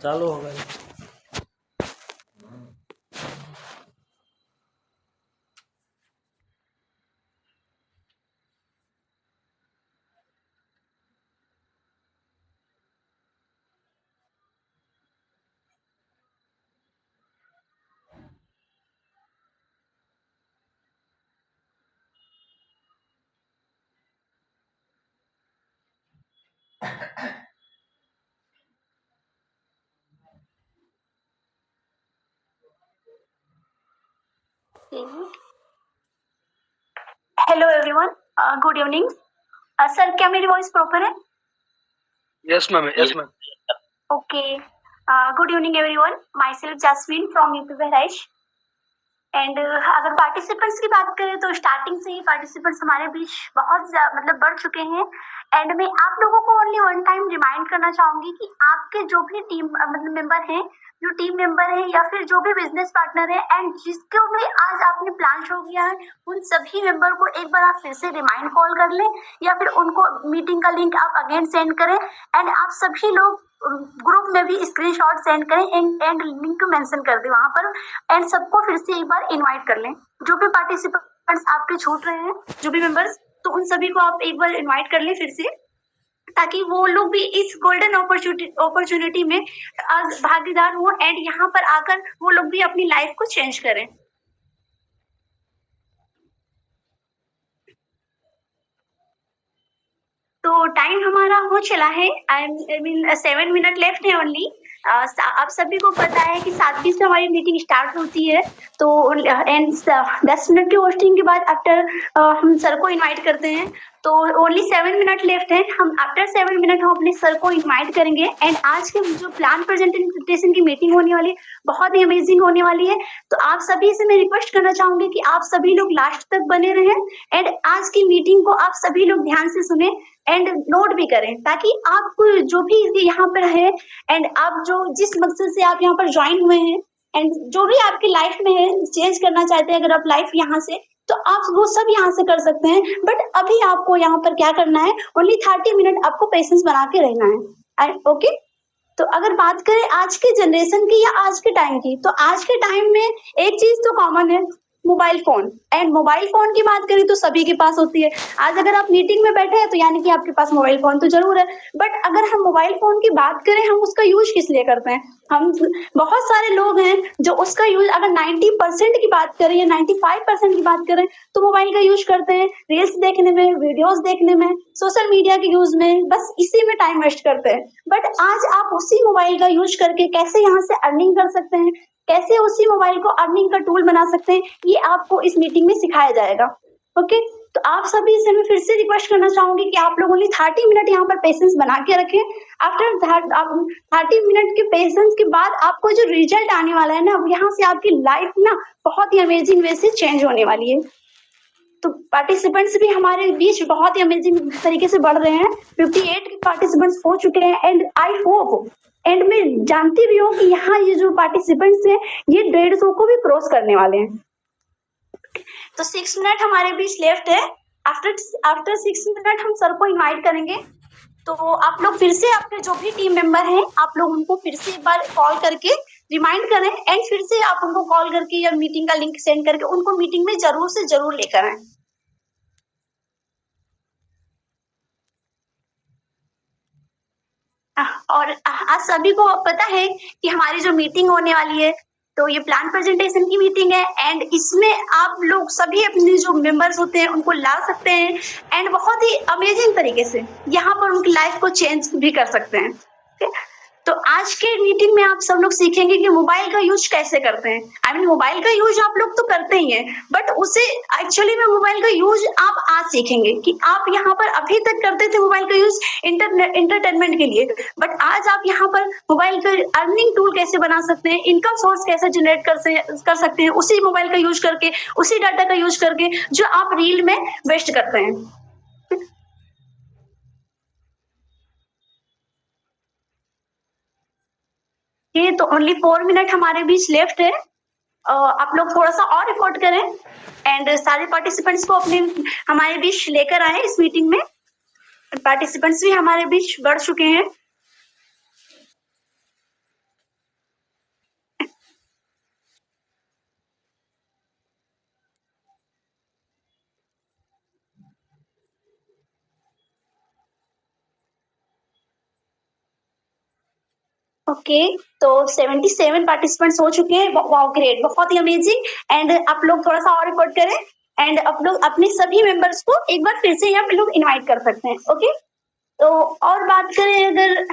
चालू हो गए। Hello everyone, good evening. Sir, क्या मेरी वॉइस प्रॉपर है? Yes, ma'am. Yes, ma'am. Okay. Good evening everyone, my self jasmine from UP Bahraich. And अगर पार्टिसिपेंट्स की बात करें तो स्टार्टिंग से ही पार्टिसिपेंट्स हमारे बीच बहुत मतलब बढ़ चुके हैं। एंड मैं आप लोगों को ओनली वन टाइम रिमाइंड करना चाहूंगी कि आपके जो भी टीम मतलब मेंबर हैं, जो टीम मेंबर है या फिर जो भी बिजनेस पार्टनर है एंड जिसको भी आज आपने प्लान शो किया है, उन सभी मेंबर को एक बार आप फिर से रिमाइंड कॉल कर लें या फिर उनको मीटिंग का लिंक आप अगेन सेंड करें। एंड आप सभी लोग ग्रुप में भी स्क्रीनशॉट सेंड करें एंड लिंक मेंशन कर दें वहां पर। एंड सबको फिर से एक बार इनवाइट कर लें, जो भी पार्टिसिपेंट्स आपके छूट रहे हैं, जो भी मेंबर्स, तो उन सभी को आप एक बार इनवाइट कर लें फिर से, ताकि वो लोग भी इस गोल्डन अपॉर्चुनिटी में भागीदार हो एंड यहाँ पर आकर वो लोग भी अपनी लाइफ को चेंज करें। तो टाइम हमारा हो चला है, आई मीन 7 मिनट लेफ्ट है ओनली। आप सभी को पता है कि 7:20 में हमारी मीटिंग स्टार्ट होती है। तो एंड 10 मिनट की होस्टिंग के बाद आफ्टर हम सर को इनवाइट करते हैं। तो ओनली 7 मिनट लेफ्ट है। हम आफ्टर 7 मिनट हम अपने सर को इनवाइट करेंगे एंड आज के जो प्लान प्रेजेंटेशन की मीटिंग होने वाली है बहुत ही अमेजिंग होने वाली है। तो आप सभी से मैं रिक्वेस्ट करना चाहूंगी कि आप सभी लोग लास्ट तक बने रहें एंड आज की मीटिंग को आप सभी लोग ध्यान से सुने एंड नोट भी करें, ताकि आप जो भी यहाँ पर है एंड आप जो जिस मकसद से आप यहाँ पर ज्वाइन हुए हैं एंड जो भी आपकी लाइफ में है चेंज करना चाहते हैं, अगर आप लाइफ यहाँ से, तो आप वो सब यहाँ से कर सकते हैं। बट अभी आपको यहाँ पर क्या करना है, ओनली 30 मिनट आपको पेशेंस बना के रहना है। ओके। तो अगर बात करें आज के जनरेशन की या आज के टाइम की, तो आज के टाइम में एक चीज तो कॉमन है, mobile phone. And mobile phone की बात करें तो सभी के पास होती है। आज अगर आप मीटिंग में बैठे हैं तो यानी कि आपके पास मोबाइल फोन तो जरूर है। बट अगर हम मोबाइल फोन की बात करें, हम उसका यूज किस लिए करते हैं? हम बहुत सारे लोग हैं जो उसका यूज, अगर 90% की बात करें या 95% की बात करें, तो मोबाइल का यूज करते हैं रील्स देखने में, वीडियोस देखने में, सोशल मीडिया के यूज में, बस इसी में टाइम वेस्ट करते हैं। बट आज आप उसी मोबाइल का यूज करके कैसे यहाँ से अर्निंग कर सकते हैं, कैसे उसी मोबाइल को अर्निंग का टूल बना सकते हैं, ये आपको इस मीटिंग में सिखाया जाएगा। ओके। तो आप सभी से मैं फिर से रिक्वेस्ट करना चाहूंगी कि आप लोग ओनली 30 मिनट यहाँ पर पेशेंस बना के रखें। आफ्टर 30 मिनट के पेशेंस के बाद आपको जो रिजल्ट आने वाला है ना, यहाँ से आपकी लाइफ ना बहुत ही अमेजिंग वे से चेंज होने वाली है। तो पार्टिसिपेंट्स भी हमारे बीच बहुत ही अमेजिंग तरीके से बढ़ रहे हैं। 58 पार्टिसिपेंट्स हो चुके हैं एंड आई होप एंड मैं जानती भी हूँ कि यहाँ ये जो पार्टिसिपेंट्स हैं ये 150 को भी क्रॉस करने वाले हैं। तो 6 मिनट हमारे बीच लेफ्ट है। आफ्टर 6 मिनट हम सर को इनवाइट करेंगे। तो आप लोग फिर से अपने जो भी टीम मेंबर हैं, आप लोग उनको फिर से एक बार कॉल करके रिमाइंड करें एंड फिर से आप उनको कॉल करके या मीटिंग का लिंक सेंड करके उनको मीटिंग में जरूर से जरूर लेकर आए। और आज सभी को पता है कि हमारी जो मीटिंग होने वाली है, तो ये प्लान प्रेजेंटेशन की मीटिंग है एंड इसमें आप लोग सभी अपने जो मेंबर्स होते हैं उनको ला सकते हैं एंड बहुत ही अमेजिंग तरीके से यहाँ पर उनकी लाइफ को चेंज भी कर सकते हैं। तो आज के मीटिंग में आप सब लोग सीखेंगे कि मोबाइल का यूज कैसे करते हैं। आई मीन मोबाइल का यूज आप लोग तो करते ही हैं, बट उसे एक्चुअली में मोबाइल का यूज आप आज सीखेंगे कि आप यहाँ पर अभी तक करते थे मोबाइल का यूज इंटरटेनमेंट के लिए, बट आज आप यहाँ पर मोबाइल का अर्निंग टूल कैसे बना सकते हैं, इनकम सोर्स कैसे जनरेट कर सकते हैं उसी मोबाइल का यूज करके, उसी डाटा का यूज करके जो आप रील में वेस्ट करते हैं। ये तो ओनली 4 मिनट हमारे बीच लेफ्ट है। आप लोग थोड़ा सा और रिपोर्ट करें एंड सारे पार्टिसिपेंट्स को अपने हमारे बीच लेकर आए इस मीटिंग में। पार्टिसिपेंट्स भी हमारे बीच बढ़ चुके हैं। ओके, तो 77 पार्टिसिपेंट्स हो चुके हैं। वाओ ग्रेट, बहुत ही अमेजिंग। एंड आप लोग थोड़ा सा और रिपोर्ट करें एंड आप लोग अपने सभी मेंबर्स को एक बार फिर से हम लोग इनवाइट कर सकते हैं। ओके, तो और बात करें अगर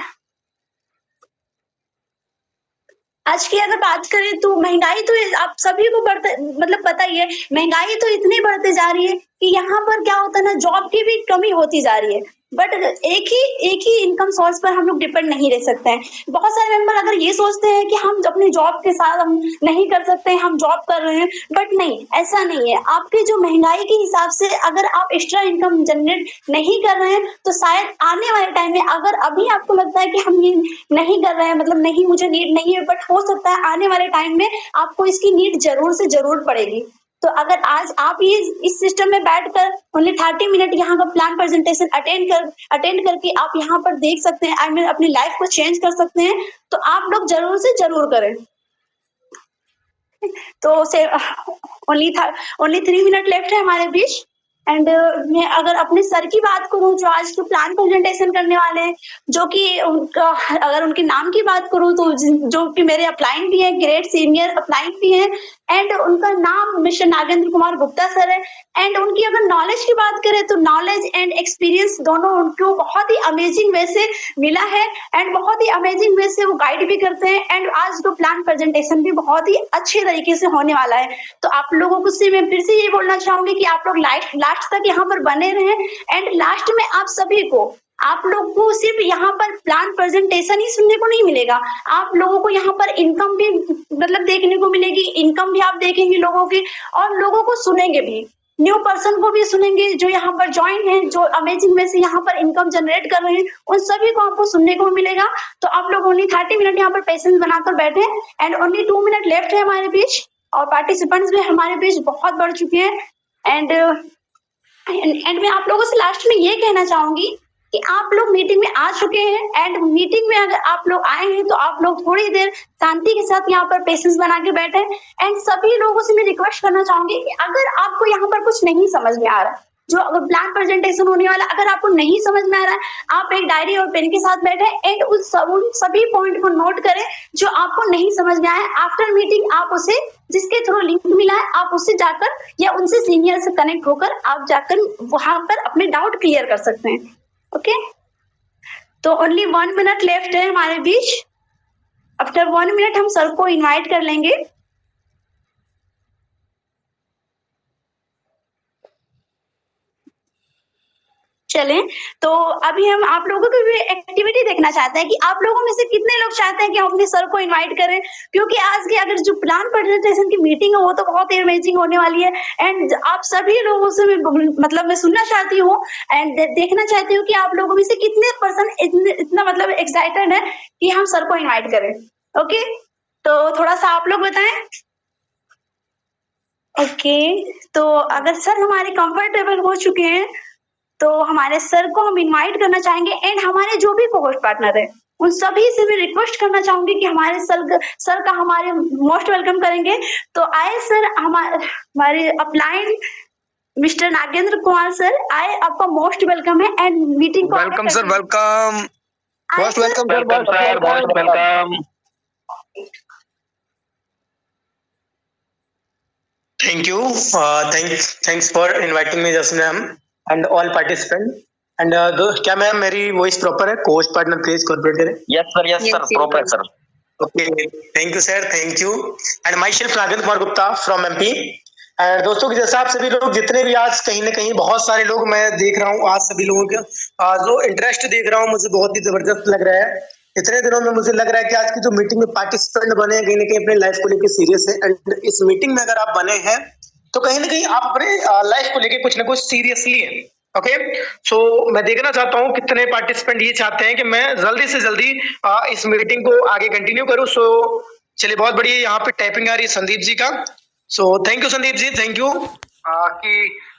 आज की अगर बात करें तो महंगाई तो आप सभी को बढ़ते मतलब पता ही है, महंगाई तो इतनी बढ़ते जा रही है कि यहाँ पर क्या होता है ना, जॉब की भी कमी होती जा रही है। बट एक ही इनकम सोर्स पर हम लोग डिपेंड नहीं रह सकते हैं। बहुत सारे मेंबर अगर ये सोचते हैं कि हम अपने जॉब के साथ हम नहीं कर सकते, हम जॉब कर रहे हैं, बट नहीं, ऐसा नहीं है। आपके जो महंगाई के हिसाब से अगर आप एक्स्ट्रा इनकम जनरेट नहीं कर रहे हैं तो शायद आने वाले टाइम में, अगर अभी आपको लगता है कि हम ये नहीं कर रहे हैं, मतलब नहीं, मुझे नीड नहीं है, बट हो सकता है आने वाले टाइम में आपको इसकी नीड जरूर से जरूर पड़ेगी। तो अगर आज आप ये इस सिस्टम में बैठकर ओनली 30 मिनट यहाँ का प्लान प्रेजेंटेशन अटेंड करके आप यहाँ पर देख सकते हैं, आई मीन अपनी लाइफ को चेंज कर सकते हैं, तो आप लोग जरूर से जरूर करें। तो से ओनली 3 मिनट लेफ्ट है हमारे बीच। एंड मैं अगर अपने सर की बात करूं जो आज तो प्लान प्रेजेंटेशन करने वाले हैं, जो कि उनका अगर उनके नाम की बात करूं तो जो कि मेरे अपलाइन भी है, ग्रेट सीनियर अपलाइन भी है। एंड उनका नाम मिस्टर नागेंद्र कुमार गुप्ता सर है। एंड उनकी अगर नॉलेज की बात करें तो नॉलेज एंड एक्सपीरियंस दोनों उनको बहुत ही अमेजिंग वे से मिला है एंड बहुत ही अमेजिंग वे से वो गाइड भी करते हैं। एंड आज तो प्लान प्रेजेंटेशन भी बहुत ही अच्छे तरीके से होने वाला है। तो आप लोगों को से मैं फिर से ये बोलना चाहूंगी कि आप लोग लास्ट तक यहाँ पर बने रहें। एंड लास्ट में आप सभी को, आप लोग को सिर्फ यहाँ पर प्लान प्रेजेंटेशन ही सुनने को नहीं मिलेगा, आप लोगों को यहाँ पर इनकम भी मतलब देखने को मिलेगी। इनकम भी आप देखेंगे लोगों की, और लोगों को सुनेंगे भी, न्यू पर्सन को भी सुनेंगे जो यहाँ पर ज्वाइन है, जो अमेजिंग में से यहाँ पर इनकम जनरेट कर रहे हैं, उन सभी को आपको सुनने को मिलेगा। तो आप लोग ओनली 30 मिनट यहाँ पर पेशेंस बनाकर बैठे एंड ओनली 2 मिनट लेफ्ट है हमारे बीच, और पार्टिसिपेंट्स भी हमारे बीच बहुत बढ़ चुके हैं। एंड मैं आप लोगों से लास्ट में ये कहना चाहूंगी कि आप लोग मीटिंग में आ चुके हैं एंड मीटिंग में अगर आप लोग आए हैं तो आप लोग थोड़ी देर शांति के साथ यहाँ पर पेशेंस बना के बैठे। एंड सभी लोगों से मैं रिक्वेस्ट करना चाहूंगी कि अगर आपको यहाँ पर कुछ नहीं समझ में आ रहा, जो प्लान प्रेजेंटेशन होने वाला, अगर आपको नहीं समझ में आ रहा है, आप एक डायरी और पेन के साथ बैठे एंड उन सभी पॉइंट को नोट करें जो आपको नहीं समझ में आए। आफ्टर मीटिंग आप उसे, जिसके थ्रू लिंक मिला है, आप उससे जाकर या उनसे सीनियर से कनेक्ट होकर आप जाकर वहां पर अपने डाउट क्लियर कर सकते हैं। ओके, तो ओनली 1 मिनट लेफ्ट है हमारे बीच। आफ्टर 1 मिनट हम सर को इनवाइट कर लेंगे। चलें, तो अभी हम आप लोगों की भी एक्टिविटी देखना चाहते हैं कि आप लोगों में से कितने लोग चाहते हैं कि हम अपने सर को इनवाइट करें, क्योंकि आज की अगर जो प्लान प्रेजेंटेशन की मीटिंग है वो तो बहुत ही अमेजिंग होने वाली है। एंड आप सभी लोगों से मैं सुनना चाहती हूँ एंड देखना चाहती हूँ कि आप लोगों में से कितने पर्सन इतना मतलब एक्साइटेड है कि हम सर को इन्वाइट करें। ओके, तो थोड़ा सा आप लोग बताएं। ओके, तो अगर सर हमारे कंफर्टेबल हो चुके हैं तो हमारे सर को हम इनवाइट करना चाहेंगे। एंड हमारे जो भी कोहोस्ट पार्टनर है उन सभी से भी रिक्वेस्ट करना चाहूंगी कि हमारे सर का हमारे मोस्ट वेलकम करेंगे। तो आए सर, हमारे upline mister Nagendra Kumar sir आए, आपका मोस्ट वेलकम है एंड मीटिंग को welcome sir, welcome, most welcome sir, most welcome. Thank you, thanks for inviting me just ma'am and all participant. And क्या मैम मेरी वॉइस प्रॉपर है? Coast partner please corporate करें। Yes sir, proper sir. Okay, thank you sir, thank you. And my self Nagendra Kumar Gupta from MP. And दोस्तों, जैसा आप सभी लोग जितने भी आज कहीं ना कहीं बहुत सारे लोग मैं देख रहा हूँ, आज सभी लोगों का जो इंटरेस्ट देख रहा हूँ मुझे बहुत ही जबरदस्त लग रहा है। इतने दिनों में मुझे लग रहा है कि आज की जो मीटिंग में पार्टिसिपेंट बने हैं कहीं ना कहीं अपने लाइफ को लेकर सीरियस है। एंड इस मीटिंग में अगर आप बने हैं तो कहीं ना कहीं आप अपने लाइफ को लेकर कुछ ना कुछ सीरियसली है। ओके, सो मैं देखना चाहता हूँ कितने पार्टिसिपेंट ये चाहते हैं कि मैं जल्दी से जल्दी इस मीटिंग को आगे कंटिन्यू करूँ। सो चलिए, बहुत बढ़िया, यहाँ पे टाइपिंग आ रही है संदीप जी का। So thank you Sandeep ji, thank you कि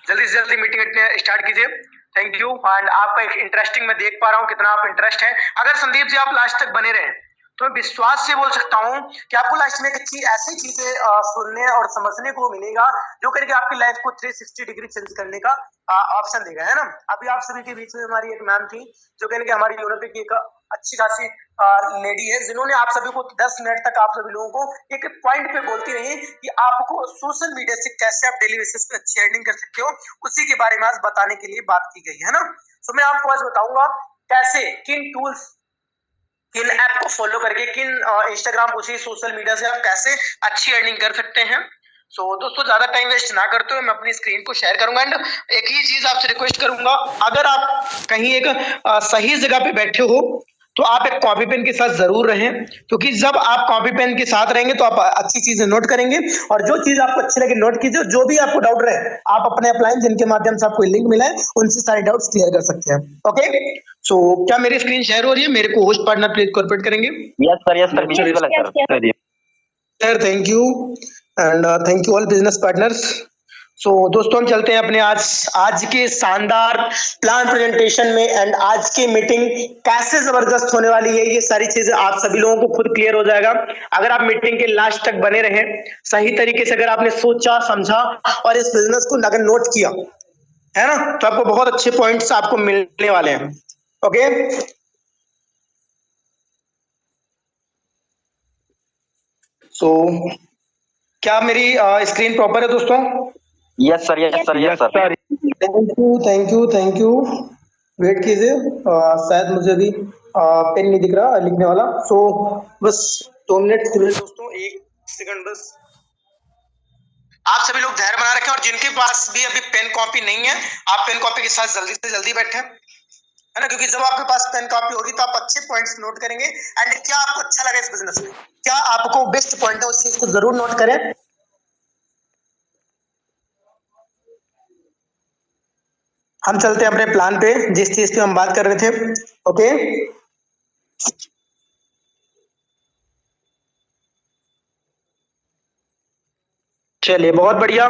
जल्दी से जल्दी मीटिंग स्टार्ट कीजिए। Thank you. एंड आपका इंटरेस्टिंग मैं देख पा रहा हूँ कितना आप इंटरेस्ट है। अगर संदीप जी आप लास्ट तक बने रहे तो मैं विश्वास से बोल सकता हूँ कि आपको लास्ट में अच्छी ऐसी चीजें सुनने और समझने को मिलेगा जो करके आपकी लाइफ को 360 डिग्री चेंज करने का ऑप्शन देगा, है ना। अभी आप सभी के बीच में हमारी एक मैम थी जो कहने की हमारी यूनिवर्सिटी की एक अच्छी खासी लेडी है, जिन्होंने आप सभी को 10 मिनट तक आप सभी लोगों को एक पॉइंट पे बोलती रही कि आपको सोशल मीडिया से कैसे आप डेली बेसिस पे अच्छी अर्निंग कर सकते हो, उसी के बारे में आज बताने के लिए बात की गई है ना। तो मैं आपको आज बताऊंगा कैसे, किन टूल्स, किन ऐप को फॉलो करके, किन इंस्टाग्राम उसी सोशल मीडिया से आप कैसे अच्छी अर्निंग कर सकते हैं। सो दोस्तों, ज्यादा टाइम वेस्ट ना करते हुए मैं अपनी स्क्रीन को शेयर करूंगा एंड एक ही चीज आपसे रिक्वेस्ट करूंगा, अगर आप कहीं एक सही जगह पे बैठे हो तो आप एक कॉपी पेन के साथ जरूर रहें, क्योंकि जब आप कॉपी पेन के साथ रहेंगे तो आप अच्छी चीजें नोट करेंगे और जो चीज आपको अच्छी लगे नोट कीजिए, जो भी आपको डाउट रहे आप अपने अपलाइन जिनके माध्यम से आपको लिंक मिला है उनसे सारे डाउट्स क्लियर कर सकते हैं। ओके, सो क्या मेरी स्क्रीन शेयर हो रही है? मेरे को होस्ट पार्टनर प्लीज कॉर्पोरेट करेंगे। यस सर विजिबल है sir. Sir thank you and thank you all business partners. So दोस्तों, हम चलते हैं अपने आज के शानदार प्लान प्रेजेंटेशन में एंड आज की मीटिंग कैसे जबरदस्त होने वाली है, ये सारी चीजें आप सभी लोगों को खुद क्लियर हो जाएगा अगर आप मीटिंग के लास्ट तक बने रहे सही तरीके से। अगर आपने सोचा समझा और इस बिजनेस को अगर नोट किया है ना, तो आपको बहुत अच्छे पॉइंट्स आपको मिलने वाले हैं। ओके, सो क्या मेरी स्क्रीन प्रॉपर है दोस्तों? Yes sir yes sir yes sir. Thank you. Wait कीजिए, शायद मुझे अभी पेन नहीं दिख रहा लिखने वाला। सो बस 2 मिनट दोस्तों, 1 सेकंड बस। आप सभी लोग धैर्य बना रखें और जिनके पास भी अभी पेन कॉपी नहीं है, आप पेन कॉपी के साथ जल्दी से जल्दी बैठे, है ना, क्योंकि जब आपके पास पेन कॉपी होगी तो आप अच्छे पॉइंट्स नोट करेंगे एंड क्या आपको अच्छा लगा इस बिजनेस में, क्या आपको बेस्ट पॉइंट है, उस चीज को जरूर नोट करें। हम चलते हैं अपने प्लान पे, जिस चीज पे हम बात कर रहे थे। ओके, चलिए बहुत बढ़िया।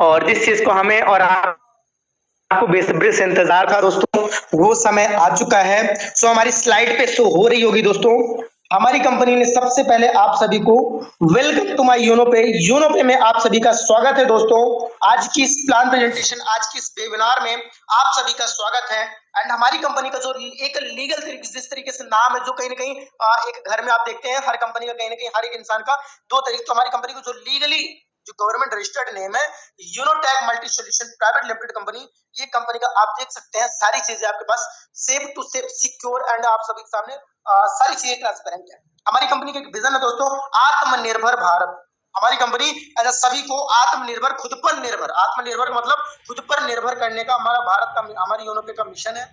और जिस चीज को हमें और आपको बेसब्री से इंतजार था दोस्तों, वो समय आ चुका है। सो हमारी स्लाइड पे शो हो रही होगी दोस्तों, हमारी कंपनी ने सबसे पहले आप सभी को वेलकम टू माय योनो पे में आप सभी का स्वागत है दोस्तों। आज की इस प्लान प्रेजेंटेशन, आज की इस वेबिनार में आप सभी का स्वागत है एंड हमारी कंपनी का जो एक लीगल तरीके, जिस तरीके से नाम है, जो कहीं ना कहीं एक घर में आप देखते हैं हर कंपनी का कहीं ना कहीं हर एक इंसान का 2 तरीके, तो हमारी कंपनी को जो लीगली जो गवर्नमेंट रजिस्टर्ड नेम है Unotech multi solution private limited company, ये कंपनी का आप देख सकते हैं सारी चीजें आपके पास safe to safe secure and आप सभी के सामने सारी चीजें ट्रांसपेरेंट है। हमारी कंपनी का एक विजन है दोस्तों, आत्मनिर्भर भारत। हमारी कंपनी सभी को आत्मनिर्भर, खुद पर निर्भर, आत्मनिर्भर मतलब खुद पर निर्भर करने का हमारा भारत का, हमारी यूनोपे का मिशन है।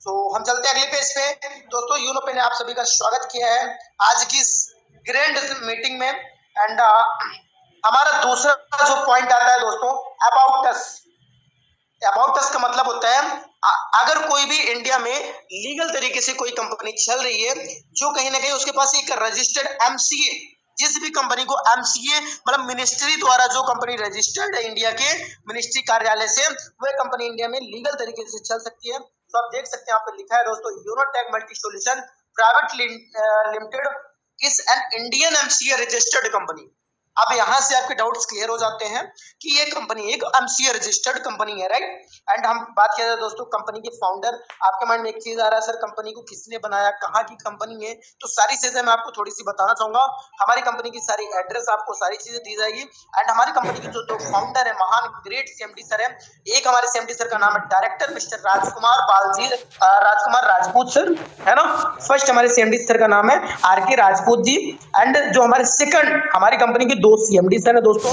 तो हम चलते हैं अगले पेज पे दोस्तों। यूनोपे ने आप सभी का स्वागत किया है आज की इस ग्रैंड मीटिंग में एंड हमारा दूसरा जो पॉइंट आता है दोस्तों, अबाउट अस। अबाउट अस का मतलब होता है अगर कोई भी इंडिया में लीगल तरीके से कोई कंपनी चल रही है जो कहीं ना कहीं उसके पास एक रजिस्टर्ड एमसीए, जिस भी कंपनी को एमसीए मतलब मिनिस्ट्री द्वारा जो कंपनी रजिस्टर्ड है इंडिया के मिनिस्ट्री कार्यालय से, वह कंपनी इंडिया में लीगल तरीके से चल सकती है। तो आप देख सकते हैं यहाँ पे लिखा है दोस्तों, Unotech multi solution private limited is an Indian MCA registered company. अब यहाँ से आपके डाउट्स क्लियर हो जाते हैं कि ये कंपनी एक एमसीए रजिस्टर्ड कंपनी है, राइट। एंड हम बात किया जाए दोस्तों कंपनी के फाउंडर, आपके माइंड में एक चीज आ रहा है सर कंपनी को किसने बनाया, कहाँ की कंपनी है, तो सारी चीजें मैं आपको थोड़ी सी बताना चाहूंगा। हमारी कंपनी की सारी एड्रेस आपको सारी चीजें दी जाएगी एंड हमारी कंपनी के जो फाउंडर है, महान ग्रेट सीएमडी सर है, एक हमारे सीएमडी सर का नाम है डायरेक्टर मिस्टर राजकुमार राजपूत सर, है ना। फर्स्ट हमारे सीएमडी सर का नाम है आरके राजपूत जी एंड जो हमारे सेकंड, हमारी कंपनी के 2 सीएमडी सर है दोस्तों,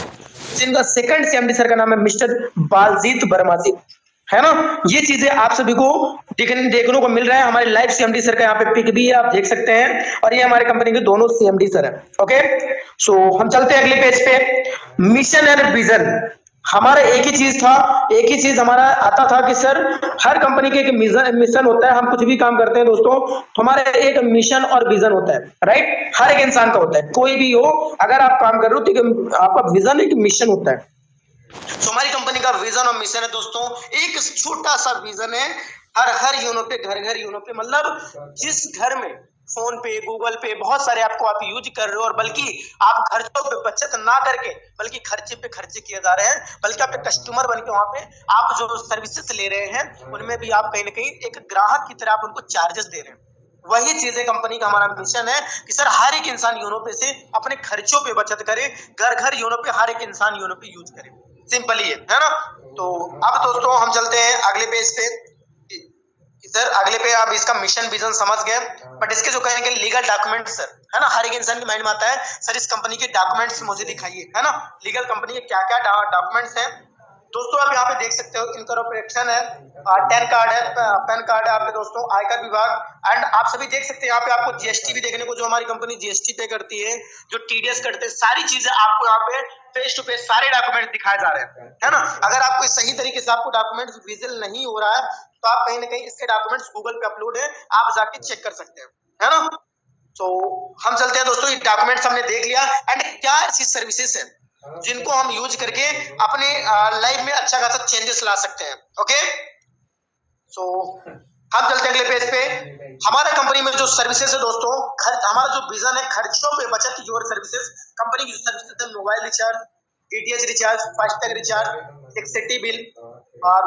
जिनका सेकंड सीएमडी सर का नाम है मिस्टर बालजीत वर्मा जी, है ना। ये चीजें आप सभी को देखने को मिल रहा है। हमारे लाइव सीएमडी सर का यहाँ पे पिक भी है, आप देख सकते हैं, और ये हमारे कंपनी के दोनों सीएमडी सर है। ओके, सो हम चलते हैं अगले पेज पे। मिशन एंड विजन हमारा एक ही चीज था, एक ही चीज हमारा आता था कि सर हर कंपनी के एक मिशन होता है। हम कुछ भी काम करते हैं दोस्तों तो हमारा एक मिशन और विजन होता है, राइट। हर एक इंसान का होता है, कोई भी हो, अगर आप काम कर रहे हो तो आपका विजन एक मिशन होता है। तो हमारी कंपनी का विजन और मिशन है दोस्तों, एक छोटा सा विजन है, हर यूनोपे, घर यूनोपे, मतलब जिस घर में फोन पे, गूगल पे बहुत सारे आपको आप यूज कर रहे हो और बल्कि आप खर्चों पे बचत ना करके बल्कि खर्चे पे खर्चे किए जा रहे हैं, बल्कि आप एक कस्टमर बन के वहां पे आप जो सर्विसेज ले रहे हैं उनमें भी आप कहीं ना कहीं एक ग्राहक की तरह आप उनको चार्जेस दे रहे हैं, वही चीजें कंपनी का हमारा मिशन है कि सर हर एक इंसान योनो पे से अपने खर्चों पे बचत करे, घर घर योनो पे हर एक इंसान योनो पे यूज करे, सिंपल ही है ना। तो अब दोस्तों हम चलते हैं अगले पेज पे। सर अगले पे आप इसका मिशन विजन समझ गए, बट इसके जो कहेंगे लीगल डॉक्यूमेंट्स सर, है ना, हर एक इंसान के माइंड में आता है सर इस कंपनी के डॉक्यूमेंट्स मुझे दिखाइए, है ना, लीगल कंपनी के क्या क्या डॉक्यूमेंट्स हैं। दोस्तों आप यहाँ पे देख सकते हो इनकॉर्पोरेशन है, पैन कार्ड है आपके दोस्तों, आयकर विभाग, एंड आप सभी देख सकते हैं यहाँ पे आपको जीएसटी भी देखने को, जो हमारी कंपनी जीएसटी पे करती है, जो टीडीएस करते हैं, सारी चीजें आपको यहाँ पे फेस टू फेस सारे डॉक्यूमेंट दिखाए जा रहे हैं, है ना। अगर आपको सही तरीके से आपको डॉक्यूमेंट विजुअल नहीं हो रहा है तो आप कहीं ना कहीं इसके डॉक्यूमेंट्स गूगल पे अपलोड है, आप जाके चेक कर सकते हैं, है ना। तो हम चलते हैं दोस्तों, ये डॉक्यूमेंट्स हमने देख लिया, एंड क्या ऐसी सर्विसेज है जिनको हम यूज करके अपने लाइफ में अच्छा खासा चेंजेस ला सकते हैं। ओके, सो हम चलते हैं अगले पेज पे। हमारा कंपनी में जो सर्विसेज है दोस्तों, हमारा जो विजन है खर्चों पे बचत की और सर्विसेज, कंपनी की जो सर्विसेज है mobile recharge, DTH recharge, FASTag recharge, electricity bill,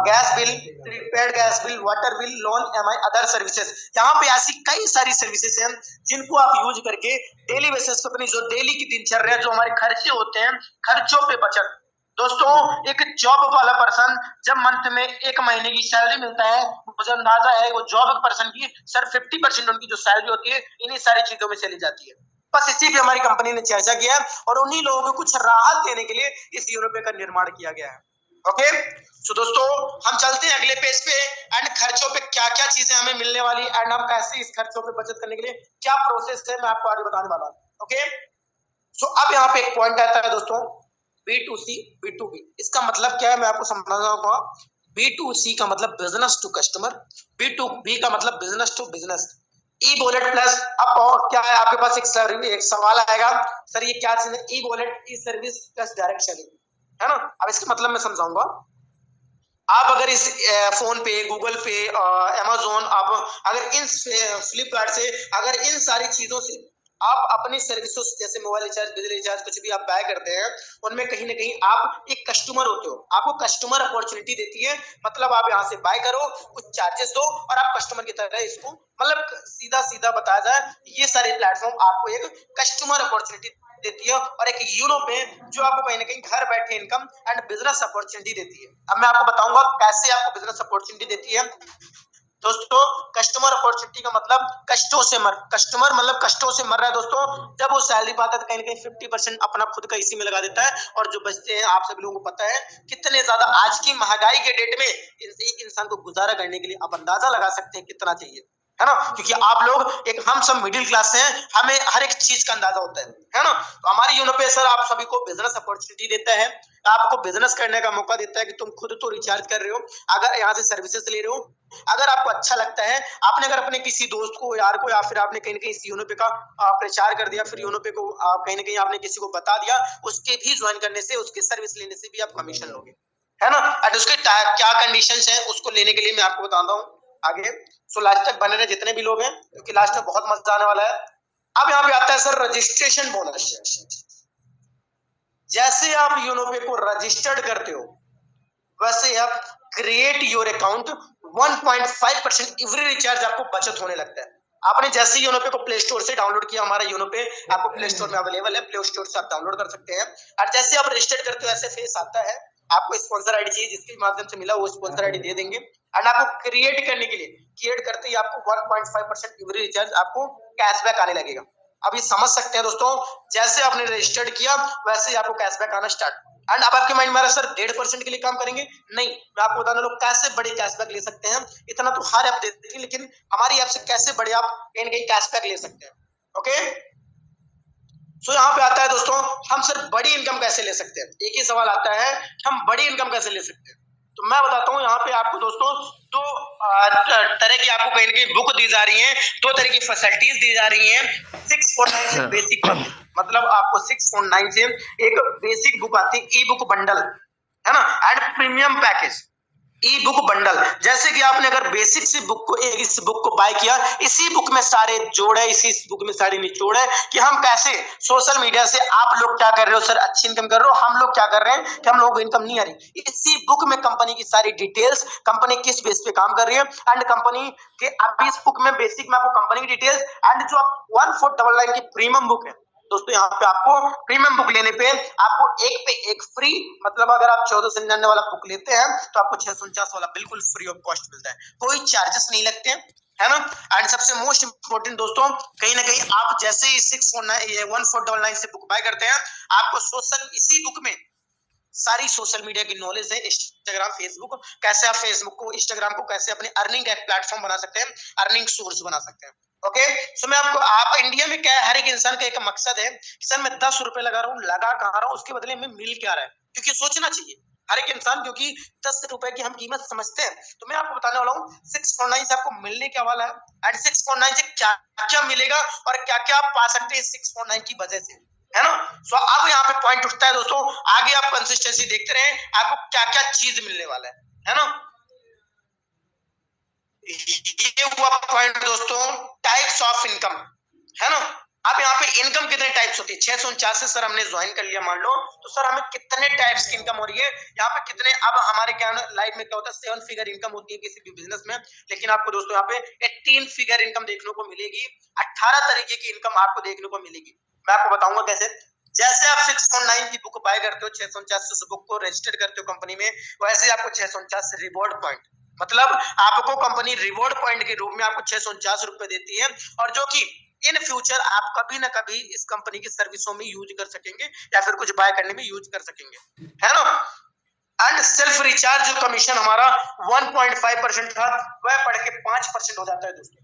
gas bill, prepaid gas bill, water bill, loan, MI, other services. यहाँ पे ऐसी कई सारी सर्विसेज हैं जिनको आप यूज करके डेली बेसिस पे अपनी जो डेली की दिनचर्या, जो हमारे खर्चे होते हैं, खर्चों पे बचत। दोस्तों एक जॉब वाला पर्सन जब मंथ में एक महीने की सैलरी मिलता है, मुझे अंदाजा है वो जॉब पर्सन की सर 50% उनकी जो सैलरी होती है इन्हीं सारी चीजों में चली जाती है। बस इसी पे हमारी कंपनी ने चर्चा किया और उन्हीं लोगों को कुछ राहत देने के लिए इस यूरोपे का निर्माण किया गया है। ओके, सो दोस्तों हम चलते हैं अगले पेज पे, एंड खर्चों पे क्या क्या चीजें हमें मिलने वाली, एंड हम कैसे इस खर्चों पे बचत करने के लिए क्या प्रोसेस है, मैं आपको आगे बताने वाला हूँ। ओके, सो अब यहाँ पे एक पॉइंट आता है दोस्तों, B2C B2B, इसका मतलब क्या है मैं आपको समझाना चाहूंगा। B2C का मतलब बिजनेस टू कस्टमर, B2B का मतलब business to business. E wallet plus, अब क्या है आपके पास एक सवाल आएगा, सर ये क्या चीज है, ई वॉलेट ई सर्विस प्लस डायरेक्ट सेलिंग, है ना। अब इसका मतलब मैं समझाऊंगा। आप अगर इस फोन पे, गूगल पे, अमेजोन, आप अगर इन फ्लिपकार्ट से, अगर इन सारी चीजों से आप अपनी सर्विसेज जैसे मोबाइल रिचार्ज, बिजली रिचार्ज कुछ भी आप बाय करते हैं, उनमें कहीं ना कहीं आप एक कस्टमर होते हो, आपको कस्टमर अपॉर्चुनिटी देती है। मतलब आप यहाँ से बाय करो, कुछ चार्जेस दो और आप कस्टमर की तरह इसको, मतलब सीधा सीधा बताया जाए, ये सारे प्लेटफॉर्म आपको एक कस्टमर अपॉर्चुनिटी देती है और एक यूनो पे जो आपको कहीं ना कहीं घर बैठे इनकम एंड बिजनेस अपॉर्चुनिटी देती है। अब मैं आपको बताऊंगा कैसे आपको बिजनेस अपॉर्चुनिटी देती है। दोस्तों कस्टमर अपॉर्चुनिटी का मतलब कस्टमर मतलब कष्टों से मर रहा है दोस्तों, जब वो सैलरी पाता है तो कहीं ना कहीं 50% अपना खुद का इसी में लगा देता है, और जो बचते हैं आप सभी लोगों को पता है कितने ज्यादा आज की महंगाई के डेट में एक इंसान को गुजारा करने के लिए आप अंदाजा लगा सकते हैं कितना चाहिए, है ना, क्योंकि आप लोग एक, हम सब मिडिल क्लास हैं, हमें हर एक चीज का अंदाजा होता है ना। तो हमारी यूनो पे सर आप सभी को बिजनेस अपॉर्चुनिटी देता है, आपको बिजनेस करने का मौका देता है कि तुम खुद तो रिचार्ज कर रहे हो, अगर यहाँ से सर्विसेज ले रहे हो, अगर आपको अच्छा लगता है, आपने अगर अपने किसी दोस्त को, यार को, या फिर आपने कहीं ना कहीं इस यूनो पे का प्रचार कर दिया, फिर यूनो पे को कहीं ना कहीं आपने किसी को बता दिया, उसके भी ज्वाइन करने से, उसकी सर्विस लेने से भी आप कमीशन लोगे, है ना। और उसके क्या कंडीशंस हैं उसको लेने के लिए मैं आपको बताता हूँ आगे। सो लास्ट तक बने रहे जितने भी लोग हैं, क्योंकि लास्ट में बहुत मजा आने वाला है। अब यहाँ पे आता है सर रजिस्ट्रेशन बोनस। जैसे आप यूनोपे को रजिस्टर्ड करते हो, वैसे आप create your account 1.5% every recharge आपको बचत होने लगता है। आपने जैसे ही यूनोपे को प्ले स्टोर से डाउनलोड किया, हमारा यूनोपे आपको प्ले स्टोर में अवेलेबल है, प्ले स्टोर से आप डाउनलोड कर सकते हैं, और जैसे आप रजिस्टर करते हो ऐसे फेस आता है, आपको स्पॉन्सर आईडी चाहिए, जिसके माध्यम से मिला वो स्पॉन्सर आईडी दे देंगे, एंड आपको क्रिएट करने के लिए, क्रिएट करते ही आपको 1.5% एवरी रिचार्ज आपको कैशबैक आने लगेगा। अब ये समझ सकते हैं दोस्तों, जैसे आपने रजिस्टर्ड किया वैसे ही आपको कैशबैक आना स्टार्ट। एंड अब आपके माइंड में आ रहा है सर 1.5% के लिए काम करेंगे, नहीं, मैं आपको बताने लोग कैसे बड़े कैशबैक ले सकते हैं। इतना तो हर ऐप देती है, लेकिन हमारी ऐप से कैसे बड़े आप कहीं ना कहीं कैशबैक ले सकते हैं। ओके, सो यहाँ पे आता है दोस्तों, हम सर बड़ी इनकम कैसे ले सकते हैं। एक ही सवाल आता है, हम बड़ी इनकम कैसे ले सकते हैं। तो मैं बताता हूँ यहाँ पे आपको दोस्तों, दो तरह की आपको कहीं ना कहीं बुक दी जा रही है, दो तरह की फैसिलिटीज दी जा रही है। 649 से बेसिक, मतलब आपको 649 से एक बेसिक बुक आती है, ई बुक बंडल, है ना, and premium package. E book bundle, जैसे कि आपने अगर बेसिक सी बुक को इस बुक को बाय किया, इसी बुक में सारे जोड़ है, इसी बुक में सारी निचोड़ है कि हम कैसे सोशल मीडिया से, आप लोग क्या कर रहे हो सर, अच्छी इनकम कर रहे हो, हम लोग क्या कर रहे हैं कि हम लोगों को इनकम नहीं आ रही। इसी बुक में कंपनी की सारी डिटेल्स, कंपनी किस बेस पे काम कर रही है, एंड कंपनी के अब इस बुक में बेसिक में आपको कंपनी की डिटेल्स, एंड जो 1499 की प्रीमियम बुक है दोस्तों, यहाँ पे आपको प्रीमियम बुक लेने पे आपको एक पे एक फ्री, मतलब अगर आप 1499 वाला बुक लेते हैं तो आपको 649 वाला बिल्कुल फ्री ऑफ कॉस्ट मिलता है, कोई चार्जेस नहीं लगते हैं, है ना। एंड सबसे मोस्ट इंपोर्टेंट दोस्तों, कहीं ना कहीं आप जैसे ही 1499 से बुक बाय करते हैं, आपको सोशल, इसी बुक में सारी सोशल मीडिया की नॉलेज है, इंस्टाग्राम, फेसबुक, कैसे आप फेसबुक को, इंस्टाग्राम को कैसे अपने अर्निंग का एक प्लेटफॉर्म बना सकते हैं, अर्निंग सोर्स बना सकते हैं। ओके, सो मैं आपको, आप इंडिया में क्या है, हर एक इंसान का एक मकसद है कि सर मैं 10 रुपए लगा रहा हूँ, लगा कहाँ रहा हूँ, उसके बदले में मिल क्या रहा है, क्योंकि सोचना चाहिए हर एक इंसान, क्योंकि 10 रुपए की हम कीमत समझते हैं। तो मैं आपको बताने वाला हूँ 649 से आपको मिलने क्या वाला है, एंड 649 से क्या क्या मिलेगा और क्या क्या आप पा सकते हैं 649 की वजह से, है ना। सो अब यहाँ पे पॉइंट उठता है दोस्तों, आगे आप कंसिस्टेंसी देखते रहे, आपको क्या क्या चीज मिलने वाला है ना। ये हुआ पॉइंट दोस्तों, टाइप्स ऑफ इनकम, है ना। अब यहाँ पे इनकम कितने टाइप्स होती है, 649 से सर हमने ज्वाइन कर लिया मान लो, तो सर हमें कितने टाइप्स की इनकम हो रही है यहाँ पे, कितने, अब हमारे क्या लाइफ में क्या होता है, 7 फिगर इनकम होती है किसी भी बिजनेस में, लेकिन आपको दोस्तों यहाँ पे 18 फिगर इनकम देखने को मिलेगी, 18 तरीके की इनकम आपको देखने को मिलेगी। मैं आपको बताऊंगा कैसे। जैसे आप 649 की बुक बाय करते हो, 649 से बुक को रजिस्टर करते हो कंपनी में, वैसे आपको 649 रिवॉर्ड पॉइंट, मतलब आपको कंपनी रिवॉर्ड पॉइंट के रूप में आपको 649 रुपए देती है, और जो कि इन फ्यूचर आप कभी ना कभी इस कंपनी की सर्विसों में यूज कर सकेंगे, या फिर कुछ बाय करने में यूज कर सकेंगे, है ना। एंड सेल्फ रिचार्ज जो कमीशन हमारा 1.5% था, वह बढ़ के 5% हो जाता है दोस्तों,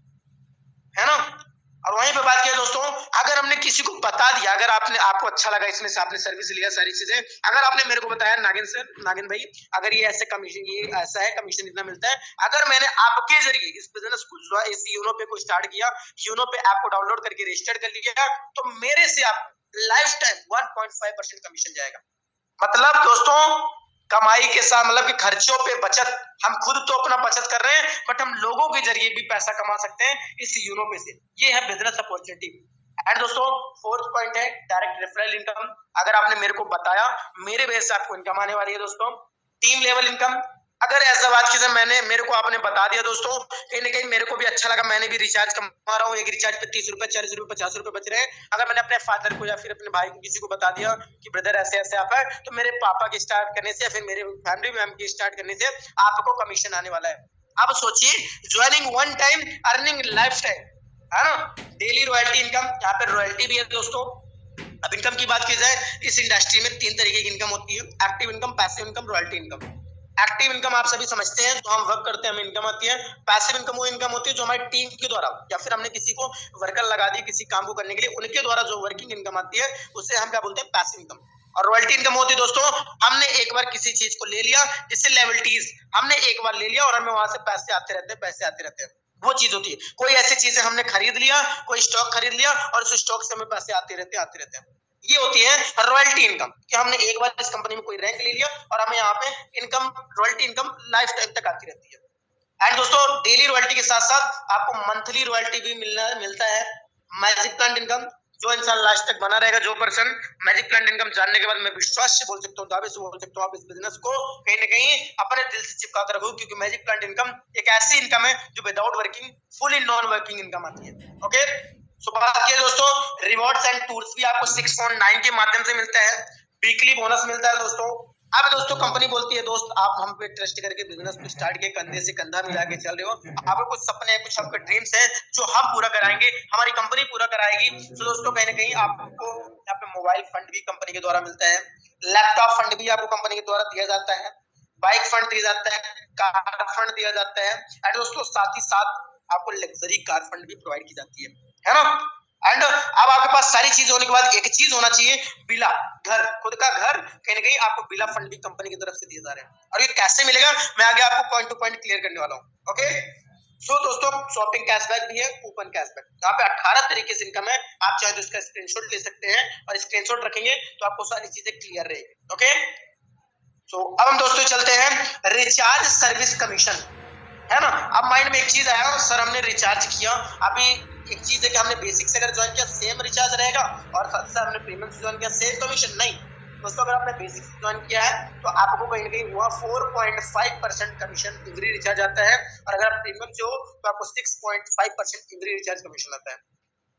है ना। और वहीं पे बात किया दोस्तों, अगर हमने किसी को बता दिया, अगर आपने, आपको अच्छा लगा इसमें से, आपने सर्विस लिया सारी चीजें, अगर आपने मेरे को बताया नागिन सर, नागिन भाई, अगर ये ऐसे कमीशन, ये ऐसा है, कमीशन इतना मिलता है, अगर मैंने आपके जरिए इस बिजनेस को, इस यूनो पे को स्टार्ट किया, यूनो पे ऐप को डाउनलोड करके रजिस्टर कर लिया, तो मेरे से आप लाइफ टाइम 1.5% कमीशन जाएगा। मतलब दोस्तों, कमाई के साथ, मतलब कि खर्चों पे बचत, हम खुद तो अपना बचत कर रहे हैं, बट हम लोगों के जरिए भी पैसा कमा सकते हैं इस यूनो पे से। ये है बिजनेस अपॉर्चुनिटी। एंड दोस्तों, फोर्थ पॉइंट है डायरेक्ट रेफरल इनकम। अगर आपने मेरे को बताया, मेरे बेस से आपको इनकम आने वाली है दोस्तों। टीम लेवल इनकम, अगर ऐसा बात की, मैंने, मेरे को आपने बता दिया दोस्तों, कहीं ना कहीं मेरे को भी अच्छा लगा, मैंने भी रिचार्ज कमा रहा हूँ, एक रिचार्ज पे 30 रुपए, 40 रुपए, 50 रुपए बच रहे हैं। अगर मैंने अपने फादर को या फिर अपने भाई को, किसी को बता दिया कि ब्रदर ऐसे ऐसे आप है, तो मेरे पापा के स्टार्ट करने से या फिर मेरे फैमिली मेंबर के स्टार्ट करने से आपको कमीशन आने वाला है। अब सोचिए, joining one time, earning life time, है ना। डेली रॉयल्टी इनकम, यहाँ पे रॉयल्टी भी है दोस्तों। अब इनकम की बात की जाए, इस इंडस्ट्री में 3 तरीके की इनकम होती है, active income, passive income, royalty income. Active income आप सभी समझते हैं, जो हम वर्क करते हैं हमें इनकम आती है। पैसिव इनकम वो इनकम होती है जो हमारी टीम के द्वारा, या फिर हमने किसी को वर्कर लगा दी किसी काम को करने के लिए, उनके द्वारा जो वर्किंग इनकम आती है, उसे हम क्या बोलते हैं, पैसिव इनकम। और रॉयल्टी इनकम होती है दोस्तों, हमने एक बार किसी चीज को ले लिया, जिससे लेवल्टीज, हमने एक बार ले लिया और हमें वहां से पैसे आते रहते हैं, पैसे आते रहते हैं, वो चीज होती है। कोई ऐसी चीजें हमने खरीद लिया, कोई स्टॉक खरीद लिया, और उस स्टॉक से हमें पैसे आते रहते हैं, आते रहते हैं। ये होती है रॉयल्टी इनकम, कि हमने एक बार इस कंपनी में कोई रैंक ले लिया और हमें यहाँ पे income, royalty income life time तक आती रहती है। एंड दोस्तों, डेली रॉयल्टी के साथ साथ आपको मंथली रॉयल्टी भी मिलता है। मैजिक प्लांट इनकम, जो इंसान लास्ट तक बना रहेगा, जो पर्सन, मैजिक प्लांट इनकम जानने के बाद मैं विश्वास से बोल सकता हूँ, दावे से बोल सकता हूँ, आप इस बिजनेस को कहीं ना कहीं अपने दिल से चिपका कर रखो, क्योंकि मैजिक प्लांट इनकम एक ऐसी इनकम है जो without working, fully non working income आती है। ओके, सो बात किया दोस्तों, रिवॉर्ड्स एंड टूल्स भी आपको 6.9 के माध्यम से मिलता है। वीकली बोनस मिलता है दोस्तों। अब दोस्तों, कंपनी बोलती है, दोस्त आप हम पे ट्रस्ट करके बिजनेस को स्टार्ट किए, कंधे से कंधा मिला के चल रहे हो, आपके कुछ सपने हैं, कुछ आपके ड्रीम्स हैं जो हम पूरा कराएंगे, हमारी कंपनी पूरा कराएगी। तो दोस्तों, कहीं ना कहीं आपको यहाँ पे मोबाइल फंड भी कंपनी के द्वारा मिलता है, लैपटॉप फंड भी आपको कंपनी के द्वारा दिया जाता है, बाइक फंड दिया जाता है, कार फंड दिया जाता है, एंड दोस्तों साथ ही साथ आपको लग्जरी कार फंड भी प्रोवाइड की जाती है ना। एंड अब आपके पास सारी चीज होने के बाद एक चीज होना चाहिए, बिला घर, खुद का घर। कहीं ना कहीं आपको बिला फंड भी कंपनी की तरफ से दिए जा रहे हैं, और ये कैसे मिलेगा मैं आगे आपको पॉइंट टू पॉइंट क्लियर करने वाला हूँ। ओके, सो दोस्तों, शॉपिंग कैशबैक भी है, कूपन कैशबैक, यहाँ पे 18 तरीके से इनकम है। आप चाहे तो इसका स्क्रीनशॉट ले सकते हैं, और स्क्रीनशॉट रखेंगे तो आपको सारी चीजें क्लियर रहेगी। ओके, अब हम दोस्तों चलते हैं रिचार्ज सर्विस कमीशन, है ना। अब माइंड में एक चीज आया, सर हमने रिचार्ज किया, अभी एक चीज है कि हमने बेसिक से अगर ज्वाइन किया सेम रिचार्ज रहेगा और साथ से हमने प्रीमियम से ज्वाइन किया सेम कमीशन। नहीं दोस्तों, अगर आपने बेसिक से ज्वाइन किया है तो आपको कहीं ना कहीं हुआ 4.5% कमीशन एवरी रिचार्ज आता है, और अगर आप प्रीमियम से हो तो आपको 6.5% एवरी रिचार्ज कमीशन आता है।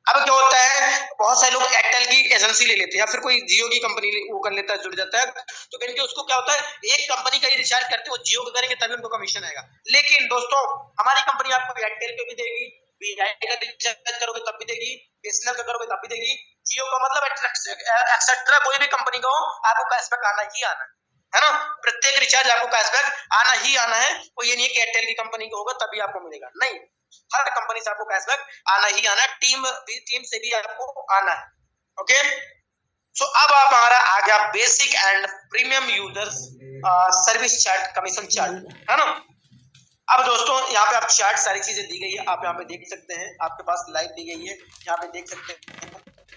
अब क्या होता है, बहुत सारे लोग एयरटेल की एजेंसी ले लेते हैं या फिर कोई जियो की कंपनी वो कर लेता है, जुड़ जाता है, तो कहीं उसको क्या होता है, एक कंपनी का ही रिचार्ज करते हो, जियो का करेंगे तभी उनको कमीशन आएगा। लेकिन दोस्तों हमारी कंपनी आपको एयरटेल पे भी देगी, वीआई का रिचार्ज करोगे तब भी देगी, बीएसएनएल का करोगे तब भी देगी, जियो का मतलब एक्सेट्रा कोई भी कंपनी का हो आपको कैशबैक आना ही आना है ना। प्रत्येक रिचार्ज आपको कैशबैक आना ही आना है, वो ये नहीं है कि एयरटेल की कंपनी का होगा तभी आपको मिलेगा, नहीं, हर कंपनी से आपको कैशबैक आना ही आना है, टीम से भी आपको आना है। ओके, सो अब आप हमारा आ गया basic and premium users service chart commission chart, है ना। अब दोस्तों यहाँ पे आप चार्ट सारी चीजें दी गई है, आप यहाँ पे देख सकते हैं, आपके पास लाइव दी गई है, यहाँ पे देख सकते हैं।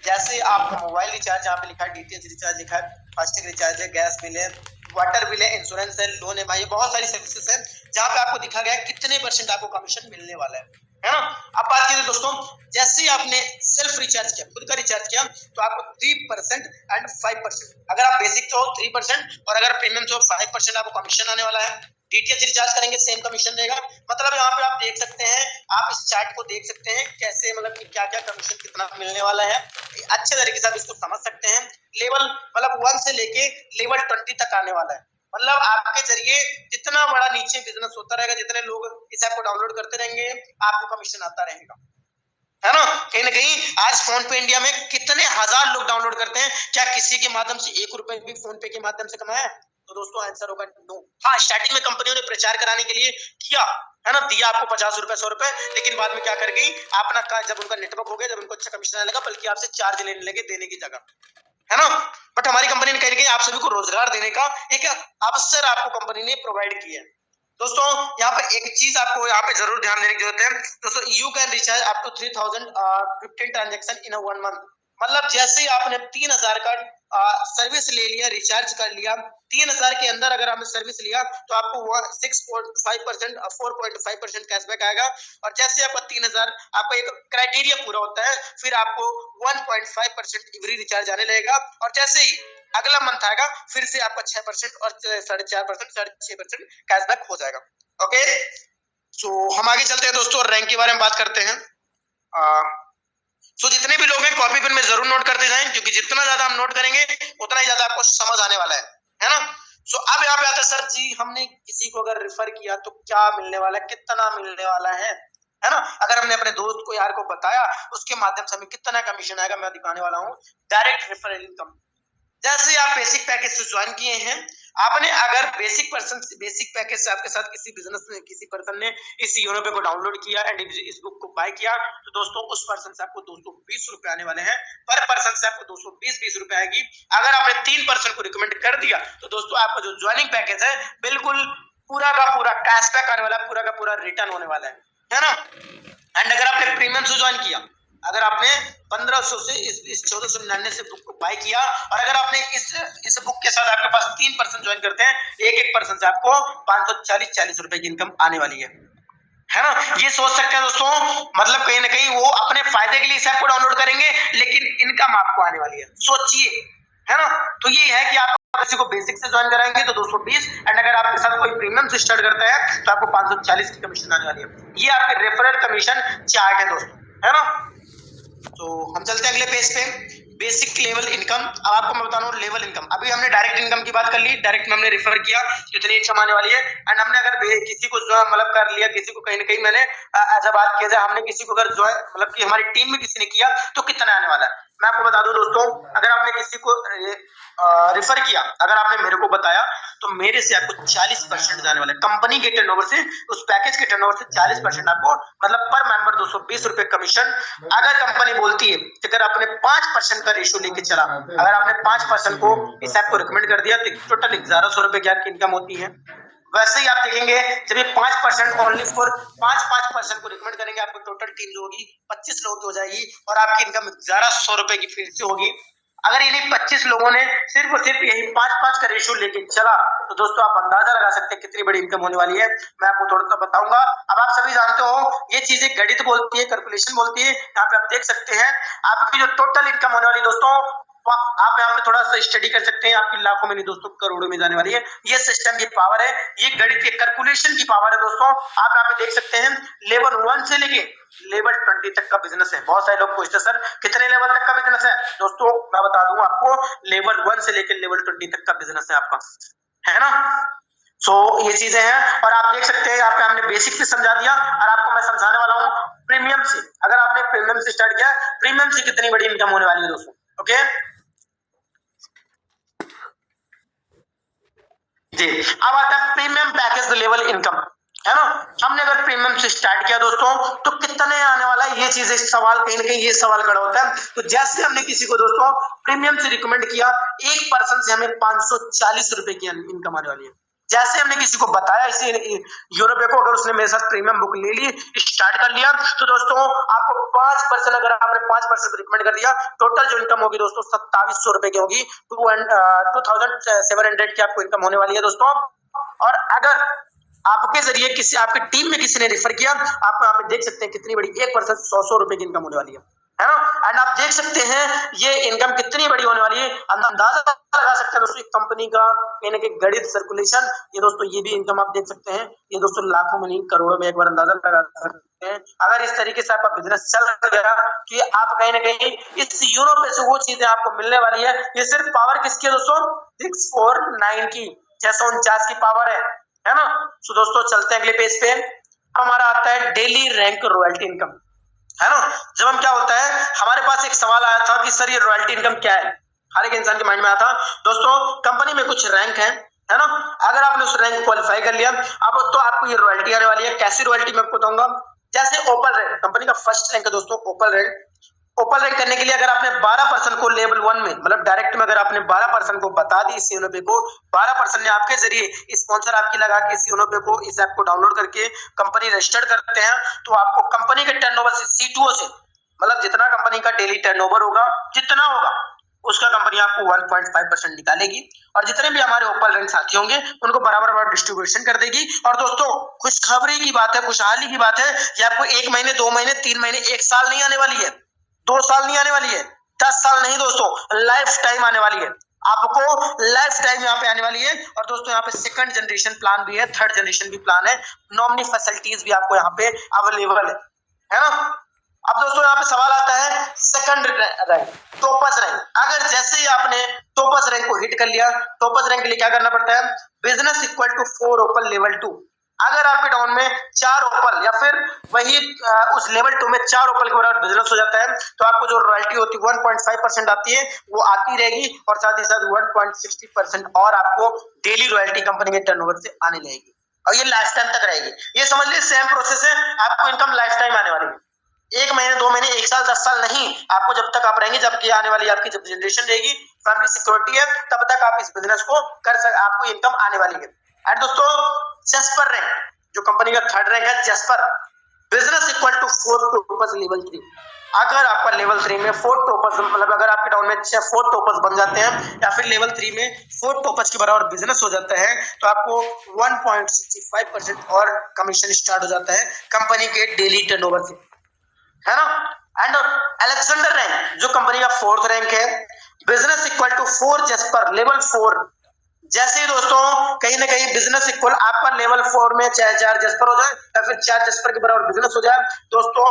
जैसे आप मोबाइल रिचार्ज यहाँ पे लिखा है, डीटीएच रिचार्ज लिखा है, फास्टैग रिचार्ज है, गैस बिल है, वाटर बिल है, इंश्योरेंस है, लोन है, भाई बहुत सारी सर्विसेज है जहाँ पे आपको दिखा गया है कितने % आपको कमीशन मिलने वाला है ना। अब बात कीजिए दोस्तों, जैसे ही आपने सेल्फ रिचार्ज किया, खुद का रिचार्ज किया, तो आपको 3% एंड 5%, अगर आप बेसिक तो 3% और अगर प्रीमियम तो 5% आपको कमीशन आने वाला है। डीटीएच रिचार्ज करेंगे सेम कमीशन रहेगा। मतलब यहाँ पे आप देख सकते हैं, आप इस चार्ट को देख सकते हैं कैसे, मतलब कि क्या क्या कमीशन कितना मिलने वाला है, अच्छे तरीके से आप इसको समझ सकते हैं। लेवल मतलब 1 से लेके लेवल 20 तक आने वाला है, मतलब आपके जरिए जितना बड़ा नीचे बिजनेस होता रहेगा, जितने लोग इस ऐप को डाउनलोड करते रहेंगे आपको कमीशन आता रहेगा, है ना। कहीं ना कहीं आज फोन पे इंडिया में कितने हजार लोग डाउनलोड करते हैं, क्या किसी के माध्यम से 1 रुपए भी फोन पे के माध्यम से कमाया है? तो दोस्तों आंसर होगा नो। हाँ, स्टार्टिंग में कंपनियों ने प्रचार कराने के लिए किया, है ना, दिया आपको 50 रुपए 100 रुपए, लेकिन बाद में क्या कर गई, अपना जब उनका नेटवर्क हो गया, जब उनको अच्छा कमीशन आने लगा, बल्कि आपसे चार्ज लेने लगे देने की जगह, है ना। बट हमारी कंपनी ने कहीं ना कहीं आप सभी को रोजगार देने का एक अवसर आपको कंपनी ने प्रोवाइड किया है। दोस्तों यहाँ पे एक चीज आपको यहाँ पे जरूर ध्यान देने की जरूरत है दोस्तों, you can recharge up to 3000 15 transaction in 1 month. मतलब जैसे ही आपने 3000 का सर्विस ले लिया, रिचार्ज कर लिया, 3000 के अंदर अगर आपने सर्विस लिया तो आपको 6.5% 4.5% कैशबैक आएगा, और जैसे आपका 3000 आपका एक क्राइटेरिया पूरा होता है, फिर आपको 1.5% एवरी रिचार्ज आने लगेगा, और जैसे ही अगला मंथ आएगा फिर से आपका 6% और 4.5% 6.5% कैशबैक हो जाएगा। ओके, सो हम आगे चलते हैं दोस्तों, रैंक के बारे में बात करते हैं। सो जितने भी लोग हैं कॉपी पेन में जरूर नोट करते जाएं, क्योंकि जितना ज्यादा हम नोट करेंगे उतना ही ज्यादा आपको समझ आने वाला है ना। सो अब यहाँ पे आता है, सर जी हमने किसी को अगर रेफर किया तो क्या मिलने वाला है, कितना मिलने वाला है ना। अगर हमने अपने दोस्त को यार को बताया उसके माध्यम से हमें कितना कमीशन आएगा, मैं दिखाने वाला हूँ डायरेक्ट रेफरल इनकम। जैसे आप बेसिक पैकेज से ज्वाइन किए हैं, आपने अगर बेसिक पैकेज से आपके साथ किसी बिजनेस में किसी पर्सन ने इस यूनो पे को डाउनलोड किया एंड इस बुक को बाय किया, तो दोस्तों उस पर्सन से आपको 220 रुपए आने वाले हैं, पर पर्सन से आपको 220 रुपए आएगी। अगर आपने 3 पर्सन को रिकमेंड कर दिया तो दोस्तों आपका जो ज्वाइनिंग पैकेज है बिल्कुल पूरा का पूरा कैशबैक आने वाला है, पूरा का पूरा रिटर्न होने वाला है ना। एंड अगर आपने प्रीमियम से ज्वाइन किया, अगर आपने 1500 से इस 1499 से बुक को बाय किया, और अगर आपने इस बुक के साथ आपके पास 3 पर्सन ज्वाइन करते हैं, एक पर्सन से आपको 540 रुपए की इनकम आने वाली है ना। ये सोच सकते हैं दोस्तों, मतलब कहीं ना कहीं वो अपने फायदे के लिए इस ऐप को डाउनलोड करेंगे, लेकिन इनकम आपको आने वाली है, सोचिए, है ना। तो ये है कि आप किसी को बेसिक से ज्वाइन कराएंगे तो 220, एंड अगर आपके साथ कोई प्रीमियम से स्टार्ट करता है तो आपको 540 की कमीशन आने वाली है। ये आपके रेफरल कमीशन चार्ट है दोस्तों, है ना। तो हम चलते हैं अगले पेज पे, बेसिक लेवल इनकम। अब आपको मैं बता रहा हूँ लेवल इनकम, अभी हमने डायरेक्ट इनकम की बात कर ली, डायरेक्ट में हमने रेफर किया कितनी इनकम आने वाली है, एंड हमने अगर किसी को मतलब कर लिया, किसी को कहीं ना कहीं मैंने ऐसा बात किया जाए, हमने किसी को अगर मतलब कि हमारी टीम में किसी ने किया तो कितना आने वाला है। मैं आपको बता दूं दोस्तों, अगर आपने किसी को रेफर किया, अगर आपने मेरे को बताया तो मेरे से आपको 40% जाने वाला है, कंपनी के टर्नओवर से, उस पैकेज के टर्नओवर से 40% आपको, मतलब पर मेंबर 220 रुपए कमीशन। अगर कंपनी बोलती है कि अगर आपने 5% का रेशियो लेके चला, अगर आपने 5% को इस ऐप को रिकमेंड कर दिया तो टोटल 1100 रुपए की आपकी इनकम होती है। वैसे ही आप देखेंगे जब ये 5% ओनली फॉर 5% को रिकमेंड करेंगे, आपको टोटल टीम जो होगी 25 लोगों की हो जाएगी, और आपकी इनकम 1100 रुपए की फिर से होगी। अगर इन्हीं 25 लोगों ने सिर्फ और सिर्फ यही 5-5 का रेशियो लेके चला तो दोस्तों आप अंदाजा लगा सकते हैं कितनी बड़ी इनकम होने वाली है। मैं आपको थोड़ा सा बताऊंगा। अब आप सभी जानते हो ये चीजें गणित बोलती है, कैलकुलेशन बोलती है। यहाँ पे आप देख सकते हैं आपकी जो टोटल इनकम होने वाली दोस्तों, आप यहाँ पे थोड़ा सा स्टडी कर सकते हैं, आपकी लाखों में नहीं दोस्तों करोड़ों में जाने वाली है। ये सिस्टम की पावर है, ये गणित के कैलकुलेशन की पावर है दोस्तों। आप यहाँ पे देख सकते हैं लेवल 1 से लेके लेवल 20 तक का बिजनेस है। बहुत सारे लोग पूछते हैं सर कितने लेवल तक का बिजनेस है? दोस्तों मैं बता दूं आपको, लेवल 1 से लेके लेवल 20 तक का बिजनेस है आपका, है ना। सो ये चीजें हैं और आप देख सकते हैं यहाँ पे हमने बेसिक से समझा दिया और आपको मैं समझाने वाला हूँ प्रीमियम से। अगर आपने प्रीमियम से स्टार्ट किया, प्रीमियम से कितनी बड़ी इनकम होने वाली है दोस्तों। ओके जी, अब आता है प्रीमियम पैकेज लेवल इनकम, है ना। हमने अगर प्रीमियम से स्टार्ट किया दोस्तों तो कितने आने वाला है, ये चीज सवाल कहीं ना कहीं ये सवाल खड़ा होता है। तो जैसे हमने किसी को दोस्तों प्रीमियम से रिकमेंड किया, एक पर्सन से हमें 540 रुपए की इनकम आने वाली है। जैसे हमने किसी को बताया इसे यूरोपे को, अगर उसने मेरे साथ प्रीमियम बुक ले ली, स्टार्ट कर लिया, तो दोस्तों आपको 5%, अगर आपने 5% रिकमेंड कर दिया, टोटल जो इनकम होगी दोस्तों 2700 रुपए की होगी। 2700 की आपको इनकम होने वाली है दोस्तों। और अगर आपके जरिए किसी आपकी टीम में किसी ने रेफर किया, आप यहाँ पे देख सकते हैं कितनी बड़ी 1% 100 रुपए की इनकम होने वाली है ना। एंड आप देख सकते हैं ये इनकम कितनी बड़ी होने वाली है, अंदाजा लगा सकते हैं दोस्तों कंपनी का यानी कि गणित सर्कुलेशन। ये दोस्तों ये भी इनकम आप देख सकते हैं, ये दोस्तों लाखों में नहीं करोड़ों में एक बार अंदाजा लगा सकते हैं। अगर इस तरीके से आपका बिजनेस चल गया कि आप कहीं ना कहीं इस यूरोप से वो चीजें आपको मिलने वाली है। ये सिर्फ पावर किसकी है दोस्तों? 649 की, 649 की पावर है ना। तो दोस्तों चलते हैं अगले पेज पे। हमारा आता है डेली रैंक रॉयल्टी इनकम, है ना। जब हम क्या होता है, हमारे पास एक सवाल आया था कि सर ये रॉयल्टी इनकम क्या है, हर एक इंसान के माइंड में आया था दोस्तों। कंपनी में कुछ रैंक है ना, अगर आपने उस रैंक क्वालिफाई कर लिया अब तो आपको ये रॉयल्टी आने वाली है। कैसी रॉयल्टी मैं आपको बताऊंगा। जैसे ओपन रैंक, कंपनी का फर्स्ट रैंक है दोस्तों ओपन रैंक। ओपन रैंक करने के लिए अगर आपने 12% को लेवल 1 में, मतलब डायरेक्ट में अगर आपने 12% को बता दी इस यूनोपे को, 12% ने आपके जरिए स्पॉन्सर आपकी लगा के इस यूनोपे को, इस ऐप को डाउनलोड करके कंपनी रजिस्टर्ड करते हैं, तो आपको कंपनी के टर्नओवर से C2O से, मतलब जितना कंपनी का डेली टर्नओवर होगा जितना होगा उसका कंपनी आपको 1.5% निकालेगी। और जितने भी हमारे ओपन रैंक साथी होंगे उनको बराबर डिस्ट्रीब्यूशन कर देगी। और दोस्तों खुशखबरी की बात है, खुशहाली की बात है, ये आपको 1 महीने 2 महीने 3 महीने 1 साल नहीं आने वाली है, 2 साल नहीं आने वाली है, 10 साल नहीं दोस्तों, लाइफ टाइम आने वाली है। आपको लाइफ टाइम यहाँ पे आने वाली है। और दोस्तों यहाँ पे सेकंड जनरेशन प्लान भी है, थर्ड जनरेशन भी प्लान है, नॉमिनी फैसिलिटीज भी आपको यहाँ पे अवेलेबल है ना। अब दोस्तों यहाँ पे सवाल आता है सेकंड रैंक, टॉपर्स रैंक। अगर जैसे ही आपने टॉपर्स रैंक को हिट कर लिया, टॉपर्स रैंक के लिए क्या करना पड़ता है, business equal to 4 open level 2। अगर आपके डाउन में 4 ओपल या फिर वही उस लेवल 2 में 4 ओपल के बराबर बिजनेस हो जाता है, तो आपको जो रॉयल्टी होती है 1.5% आती है, वो आती रहेगी। और साथ ही साथ 1.60% और आपको डेली रॉयल्टी कंपनी के टर्नओवर से आने लगेगी, और ये लाइफ टाइम तक रहेगी। ये समझ लीजिए सेम प्रोसेस है, आपको इनकम लाइफ टाइम आने वाली है, 1 महीने 2 महीने 1 साल 10 साल नहीं, आपको जब तक आप रहेंगे, जबकि आने वाली आपकी जब जनरेशन रहेगी, फैमिली सिक्योरिटी है, तब तक आप इस बिजनेस को कर सकते, आपको इनकम आने वाली है। एंड दोस्तों जस्पर रैंक, जो कंपनी का थर्ड रैंक है jasper, business equal to 4 toppers level 3। अगर आपका लेवल 3 में 4 टॉपर्स, मतलब अगर आपके डाउन में 4 टॉपर्स बन जाते हैं या फिर लेवल 3 में 4 टॉपर्स के बराबर बिजनेस हो जाता है, तो आपको 1.65% और कमीशन स्टार्ट हो जाता है कंपनी के डेली टर्नओवर से, है ना। एंड अलेक्जेंडर रैंक, जो कंपनी का 4th रैंक है, business equal to 4 jasper level 4। जैसे ही दोस्तों कहीं ना कहीं बिजनेस इक्वल आपका लेवल 4 में चाहे 4 जस्पर हो जाए या फिर 4 जस्पर के बराबर बिजनेस हो जाए, दोस्तों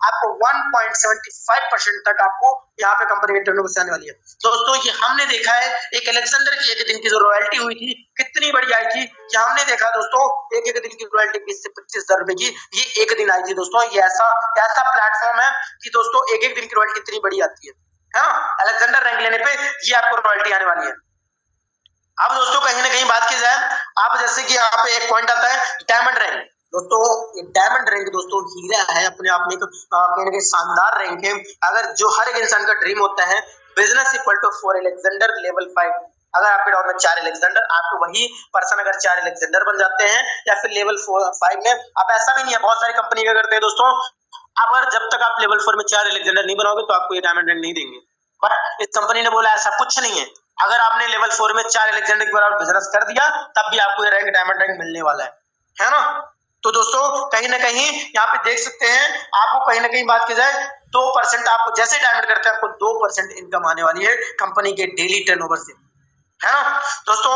आपको 1.75% तक आपको यहाँ पे कंपनी के टर्नओवर से आने वाली है। दोस्तों ये हमने देखा है, एक अलेक्जेंडर की 1 दिन की जो रॉयल्टी हुई थी कितनी बड़ी आई थी, ये हमने देखा दोस्तों, एक दिन की रॉयल्टी 20 से 25,000 रुपए की, ये 1 दिन आई थी दोस्तों। ये ऐसा प्लेटफॉर्म है कि दोस्तों एक दिन की रॉयल्टी कितनी बड़ी आती है ना। अलेक्जेंडर रैंक लेने पे ये आपको रॉयल्टी आने वाली है। अब दोस्तों कहीं ना कहीं बात की जाए, आप जैसे कि यहाँ पे एक पॉइंट आता है डायमंड रैंक। दोस्तों डायमंड रैंक दोस्तों हीरा है अपने आप में, कहीं ना कहीं शानदार रैंक है। अगर जो हर एक इंसान का ड्रीम होता है business equal to 4 Alexander level 5, अगर आपके डाउन में 4 अलेक्जेंडर, आपको वही पर्सन अगर 4 अलेक्जेंडर बन जाते हैं या फिर लेवल 5 में, अब ऐसा भी नहीं है, बहुत सारी कंपनी क्या करते हैं दोस्तों, अगर जब तक आप लेवल 4 में 4 अलेक्जेंडर नहीं बनाओगे तो आपको ये डायमंड रैंक नहीं देंगे, बट इस कंपनी ने बोला ऐसा कुछ नहीं है, अगर आपने लेवल 4 में 4 अलेक्जेंडर के बराबर बिजनेस कर दिया तब भी आपको ये रैंक डायमंड रैंक मिलने वाला है ना। तो दोस्तों कहीं ना कहीं यहाँ पे देख सकते हैं, आपको कहीं ना कहीं बात की जाए 2% आपको जैसे डायमंड करते हैं आपको 2% इनकम आने वाली है कंपनी के डेली टर्नओवर से, है ना। दोस्तों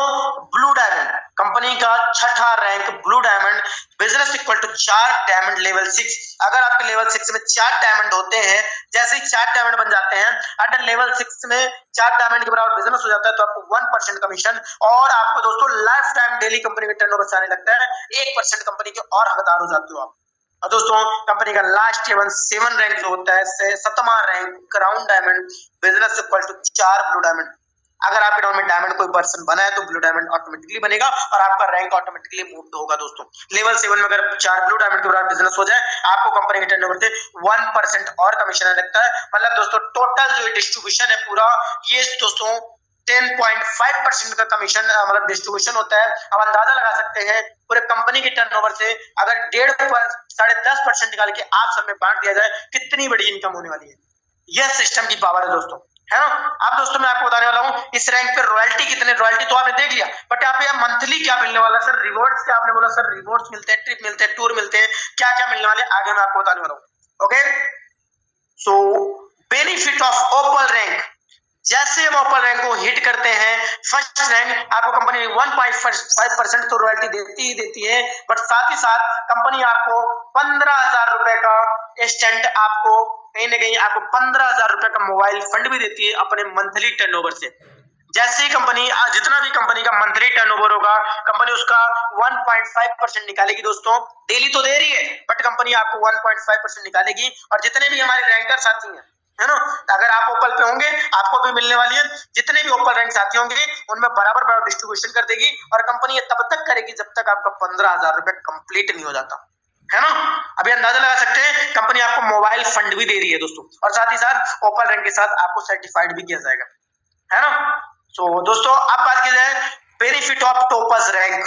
ब्लू डायमंड कंपनी का छठा rank blue diamond, business equal to 4 diamond level 6। अगर आपके लेवल 6 में 4 डायमंड होते हैं, जैसे ही 4 डायमंड बन जाते हैं, अगर लेवल 6 में 4 डायमंड के बराबर बिजनेस हो जाता है तो आपको 1% कमीशन और आपको दोस्तों लाइफ टाइम डेली कंपनी के टर्नओवर से आने लगता है 1% कंपनी के और हकदार हो जाते हो आप। और दोस्तों कंपनी का लास्ट लेवल 7 रैंक जो होता है, 7वां rank crown diamond, business equal to 4 blue diamond. अगर आपके डाउन में डायमंड कोई पर्सन बना है तो ब्लू डायमंड ऑटोमेटिकली बनेगा और आपका रैंक ऑटोमेटिकली मूव होगा। दोस्तों लेवल 7 में अगर 4 ब्लू डायमंड के बराबर बिजनेस हो जाए आपको कंपनी के टर्नओवर से 1% और कमीशन आने लगता है। मतलब दोस्तों टोटल जो डिस्ट्रीब्यूशन है पूरा, ये दोस्तों 10.5% का कमीशन मतलब डिस्ट्रीब्यूशन होता है। अब अंदाजा लगा सकते हैं पूरे कंपनी के टर्नओवर से अगर 10.5% निकाल के आप सब में बांट दिया जाए कितनी बड़ी इनकम होने वाली है। यह सिस्टम की पावर है दोस्तों, है ना। अब दोस्तों मैं आपको बताने वाला हूँ इस रैंक पे रॉयल्टी कितने, रॉयल्टी तो आपने देख लिया, बट यहाँ पे मंथली क्या मिलने वाला है सर, रिवॉर्ड्स क्या आपने बोला सर, रिवॉर्ड्स मिलते हैं, ट्रिप मिलते हैं, टूर मिलते हैं, क्या क्या मिलने वाले आगे मैं आपको बताने वाला हूँ। Okay, so benefit of opal rank, जैसे हम ओपल रैंक को हिट करते हैं फर्स्ट रैंक आपको कंपनी 1.5% तो रॉयल्टी देती ही देती है, बट साथ ही साथ कंपनी आपको 15,000 रुपए का इंस्टेंट, आपको कहीं ना कहीं आपको 15,000 रुपए का मोबाइल फंड भी देती है अपने मंथली टर्नओवर से। जैसे ही कंपनी जितना भी कंपनी का मंथली टर्नओवर होगा कंपनी उसका 1.5% निकालेगी। दोस्तों डेली तो दे रही है बट कंपनी आपको 1.5% निकालेगी और जितने भी हमारे रैंकर साथी हैं, है ना, अगर आप ओपल पे होंगे आपको भी मिलने वाली है, जितने भी ओपल रैंक साथी होंगे उनमें बराबर बराबर डिस्ट्रीब्यूशन कर देगी और कंपनी ये तब तक करेगी जब तक आपका 15,000 रुपए कंप्लीट नहीं हो जाता, है ना। अभी अंदाजा लगा सकते हैं कंपनी आपको मोबाइल फंड भी दे रही है दोस्तों और साथ ही साथ ओपल रैंक के साथ आपको सर्टिफाइड भी किया जाएगा, है ना। तो दोस्तों अब बात की जाए benefit of toppers rank,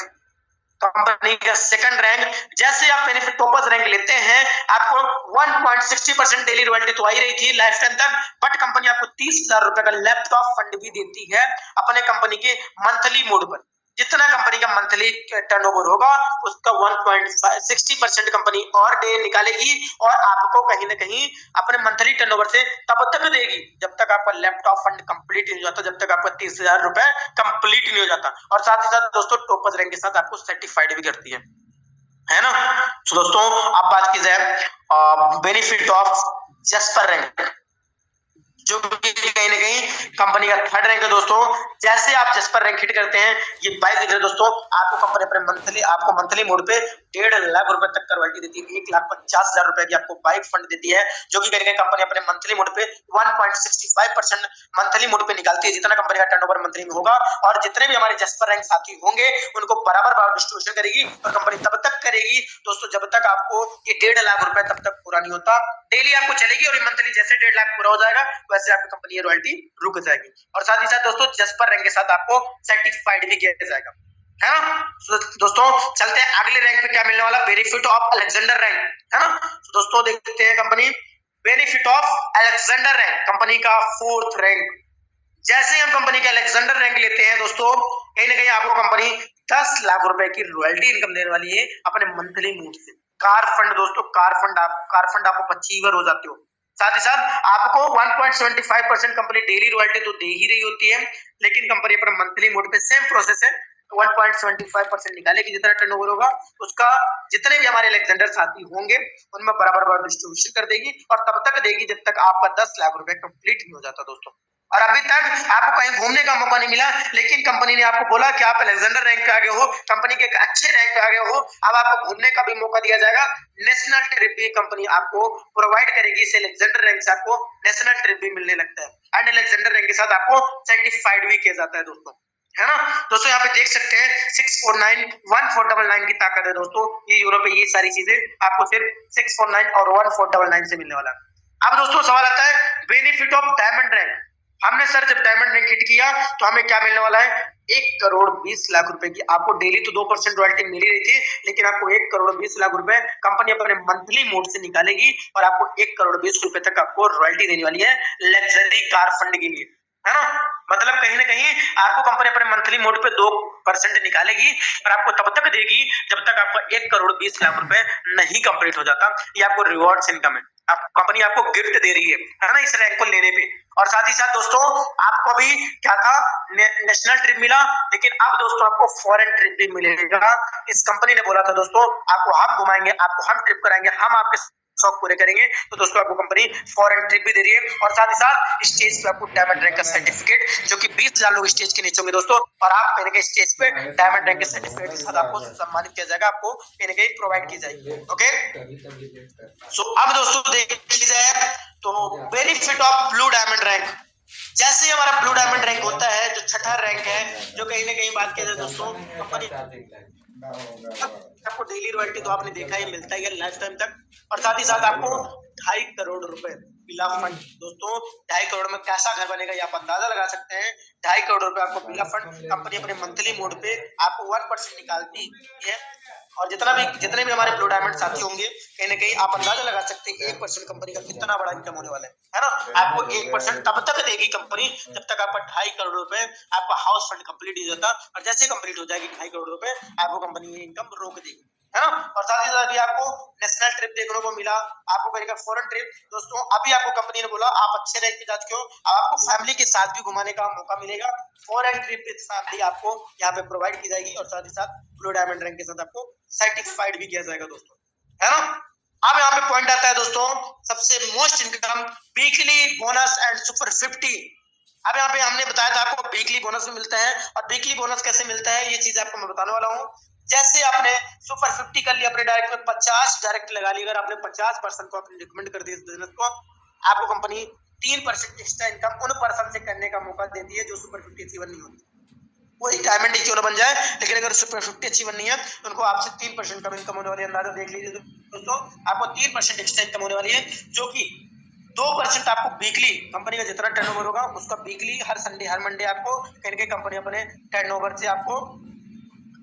company का सेकंड रैंक, जैसे आप बेनिफिट टॉपर्स रैंक लेते हैं आपको 1.60% डेली रॉयल्टी तो आ ही रही थी लाइफ टाइम तक, बट कंपनी आपको 30,000 रुपए का लैपटॉप फंड भी देती है अपने कंपनी के मंथली मोड पर। जितना कंपनी का मंथली टर्नओवर होगा उसका 1.60% कंपनी और डे निकालेगी और आपको कहीं ना कहीं अपने मंथली टर्नओवर से तब तक देगी जब तक आपका लैपटॉप फंड कंप्लीट नहीं हो जाता, जब तक आपका 30,000 रुपए कंप्लीट नहीं हो जाता। और साथ ही साथ दोस्तों टॉपर्स रैंक के साथ आपको सर्टिफाइड भी करती है ना। तो दोस्तों अब बात की जाए बेनिफिट ऑफ जस्पर रैंक, जो कहीं ना कहीं कंपनी का थर्ड रैंक है। दोस्तों जैसे आप जस्पर रैंक हिट करते हैं, ये बाइक दिख रहे हैं दोस्तों, आपको कंपनी अपने आपको मंथली मोड पे 1.5 लाख रुपए तक का रॉयल्टी देती है, 1,50,000 रुपए की आपको बाइक फंड देती है, जो कि कहीं कंपनी अपने मंथली मोड पे 1.65% मंथली मोड पे निकालती है। जितना कंपनी का टर्नओवर मंथली में होगा और जितने भी हमारे जस्पर रैंक साथी होंगे उनको बराबर बराबर डिस्ट्रीब्यूशन करेगी और कंपनी तब तक करेगी दोस्तों जब तक आपको ये 1.5 लाख रुपए तब तक पूरा नहीं होता। डेली आपको चलेगी और मंथली जैसे 1.5 लाख पूरा हो जाएगा वैसे आपकी कंपनी ये रॉयल्टी रुक जाएगी। और साथ ही साथ दोस्तों जस्पर रैंक के साथ आपको सर्टिफाइड भी किया जाएगा, है ना। तो दोस्तों चलते हैं अगले रैंक पे क्या मिलने वाला, बेनिफिट ऑफ अलेक्जेंडर रैंक, है ना। तो दोस्तों देखते हैं company benefit of Alexander rank, company का फोर्थ रैंक। जैसे हम कंपनी का अलेक्जेंडर रैंक लेते हैं दोस्तों कहीं ना कहीं आपको कंपनी 10 लाख रुपए की रॉयल्टी इनकम देने वाली है अपने मंथली मोड से। कार फंड दोस्तों, कार फंड आपको अचीवर हो जाते हो। साथ ही साथ आपको 1.75% कंपनी डेली रॉयल्टी तो दे ही रही होती है, लेकिन कंपनी अपने मंथली मोड पे सेम प्रोसेस है 1.75% निकालेगी, जितना टर्नओवर होगा उसका जितने भी हमारे अलेक्जेंडर साथी होंगे उनमें बराबर बराबर डिस्ट्रीब्यूशन कर देगी और तब तक देगी जब तक आपका 10 लाख रुपए कंप्लीट नहीं हो जाता दोस्तों। और अभी तक आपको कहीं घूमने का मौका नहीं मिला, लेकिन कंपनी ने आपको बोला कि आप अलेक्जेंडर रैंक पे आ गए हो, कंपनी के एक अच्छे रैंक पे आ गए हो, अब आपको घूमने का भी मौका दिया जाएगा। नेशनल ट्रिप भी कंपनी आपको प्रोवाइड करेगी, इस अलेक्जेंडर रैंक से आपको नेशनल ट्रिप भी मिलने लगता है एंड अलेक्जेंडर रैंक के साथ आपको सर्टिफाइड भी किया जाता है दोस्तों, है ना। दोस्तों यहाँ पे देख सकते हैं 649 1499 की ताकत है दोस्तों, ये यूरोप पे ये सारी चीजें आपको सिर्फ 649 और 1499 से मिलने वाला है। अब दोस्तों सवाल आता है बेनिफिट ऑफ डायमंड रैंक, हमने सर जब डायमंड रैंक हिट किया तो हमें क्या मिलने वाला है, 1,20,00,000 की। आपको डेली तो 2% रॉयल्टी मिल ही रही थी, लेकिन आपको 1,20,00,000 रुपए कंपनी अपने मंथली मोड से निकालेगी और आपको 1,20,00,000 तक आपको रॉयल्टी देने वाली है लग्जरी कार फंड के लिए, है ना। मतलब कहीं ना कहीं आपको कंपनी अपने मंथली मोड पे 2% निकालेगी और आपको तब तक देगी जब तक आपका 1,20,00,000 रुपए नहीं कंप्लीट हो जाता। ये आपको रिवॉर्ड्स इनकम है, कंपनी आपको गिफ्ट दे रही है ना, इस रैंक को लेने पे। और साथ ही साथ दोस्तों आपको भी क्या था, नेशनल ट्रिप मिला, लेकिन अब दोस्तों आपको फॉरेन ट्रिप भी मिलेगा। इस कंपनी ने बोला था दोस्तों आपको हम घुमाएंगे, आपको हम ट्रिप कराएंगे, हम आपके शौक पूरे करेंगे। तो दोस्तों आपको कंपनी फॉरेन ट्रिप भी दे रही है और साथ ही साथ स्टेज पे आपको डायमंड रैंक का सर्टिफिकेट, जो कि 20,000 लोग स्टेज के नीचे होंगे दोस्तों, और आप कहीं ना कहीं स्टेज पे डायमंड रैंक के सर्टिफिकेट के साथ आपको सम्मानित किया जाएगा, आपको कहीं ना कहीं प्रोवाइड की जाएगी। ओके, सो अब दोस्तों देख लीजिए तो benefit of blue diamond rank. जैसे हमारा ब्लू डायमंड रैंक होता है, जो छठा रैंक है, जो कहीं ना कहीं बात किया जाए दोस्तों, कंपनी आपको डेली रॉयल्टी तो आपने देखा ही मिलता ही है लाइफ टाइम तक, और साथ ही साथ आपको 2.5 करोड़ रुपए बिला फंड। दोस्तों 2.5 करोड़ में कैसा घर बनेगा ये आप अंदाजा लगा सकते हैं। 2.5 करोड़ रुपए आपको बिला फंड कंपनी अपने मंथली मोड पे आपको 1% निकालती है। और जितने भी हमारे ब्लू डायमंड साथी होंगे, कहीं ना कहीं आप अंदाजा लगा सकते हैं 1% कंपनी का कितना बड़ा इनकम होने वाला है ना। आपको 1% तब तक देगी कंपनी जब तक आपका 2.5 करोड़ रुपए आपका हाउस फंड कंप्लीट नहीं होता, और जैसे कंप्लीट हो जाएगी 2.5 करोड़ रुपए आपको कंपनी ये इनकम रोक देगी, है ना। और साथ ही साथ आपको नेशनल ट्रिप देखने को मिला, आपको करेगा फॉरेन ट्रिप। दोस्तों अभी आपको कंपनी ने बोला आप अच्छे रैंक पे जाते हो, अब आपको फैमिली के साथ भी घुमाने का मौका मिलेगा। फॉरेन ट्रिप विद फैमिली आपको यहाँ पे प्रोवाइड की जाएगी, और साथ ही साथ ब्लू डायमंड रैंक के साथ आपको सर्टिफाइड भी किया जाएगा दोस्तों, है ना। अब यहाँ पे पॉइंट आता है दोस्तों सबसे most income weekly bonus and super 50। अब यहाँ पे हमने बताया था आपको वीकली बोनस भी मिलता है, और वीकली बोनस कैसे मिलता है ये चीज आपको मैं बताने वाला हूँ। जैसे आपने सुपर 50 कर लिया, अपने डायरेक्ट में 50 डायरेक्ट लगा ली, अगर आपने 50% को आपने रिकमेंड कर दिया इस बिजनेस को, आपको कंपनी 3% एक्स्ट्रा इनकम उन पर्सन से करने का मौका देती है जो सुपर 50 अचीवर नहीं होती। कोई डायमंड क्यों ना बन जाए, लेकिन अगर सुपर 50 अचीवर नहीं है तो उनको आपसे 3% कम इनकम होने वाली है। अंदाजा देख लीजिए दोस्तों, आपको 3% एक्स्ट्रा इनकम होने वाली है, जो कि 2% आपको वीकली कंपनी का जितना टर्नओवर होगा उसका वीकली हर संडे हर मंडे आपको कहीं कहीं कंपनी अपने टर्नओवर से आपको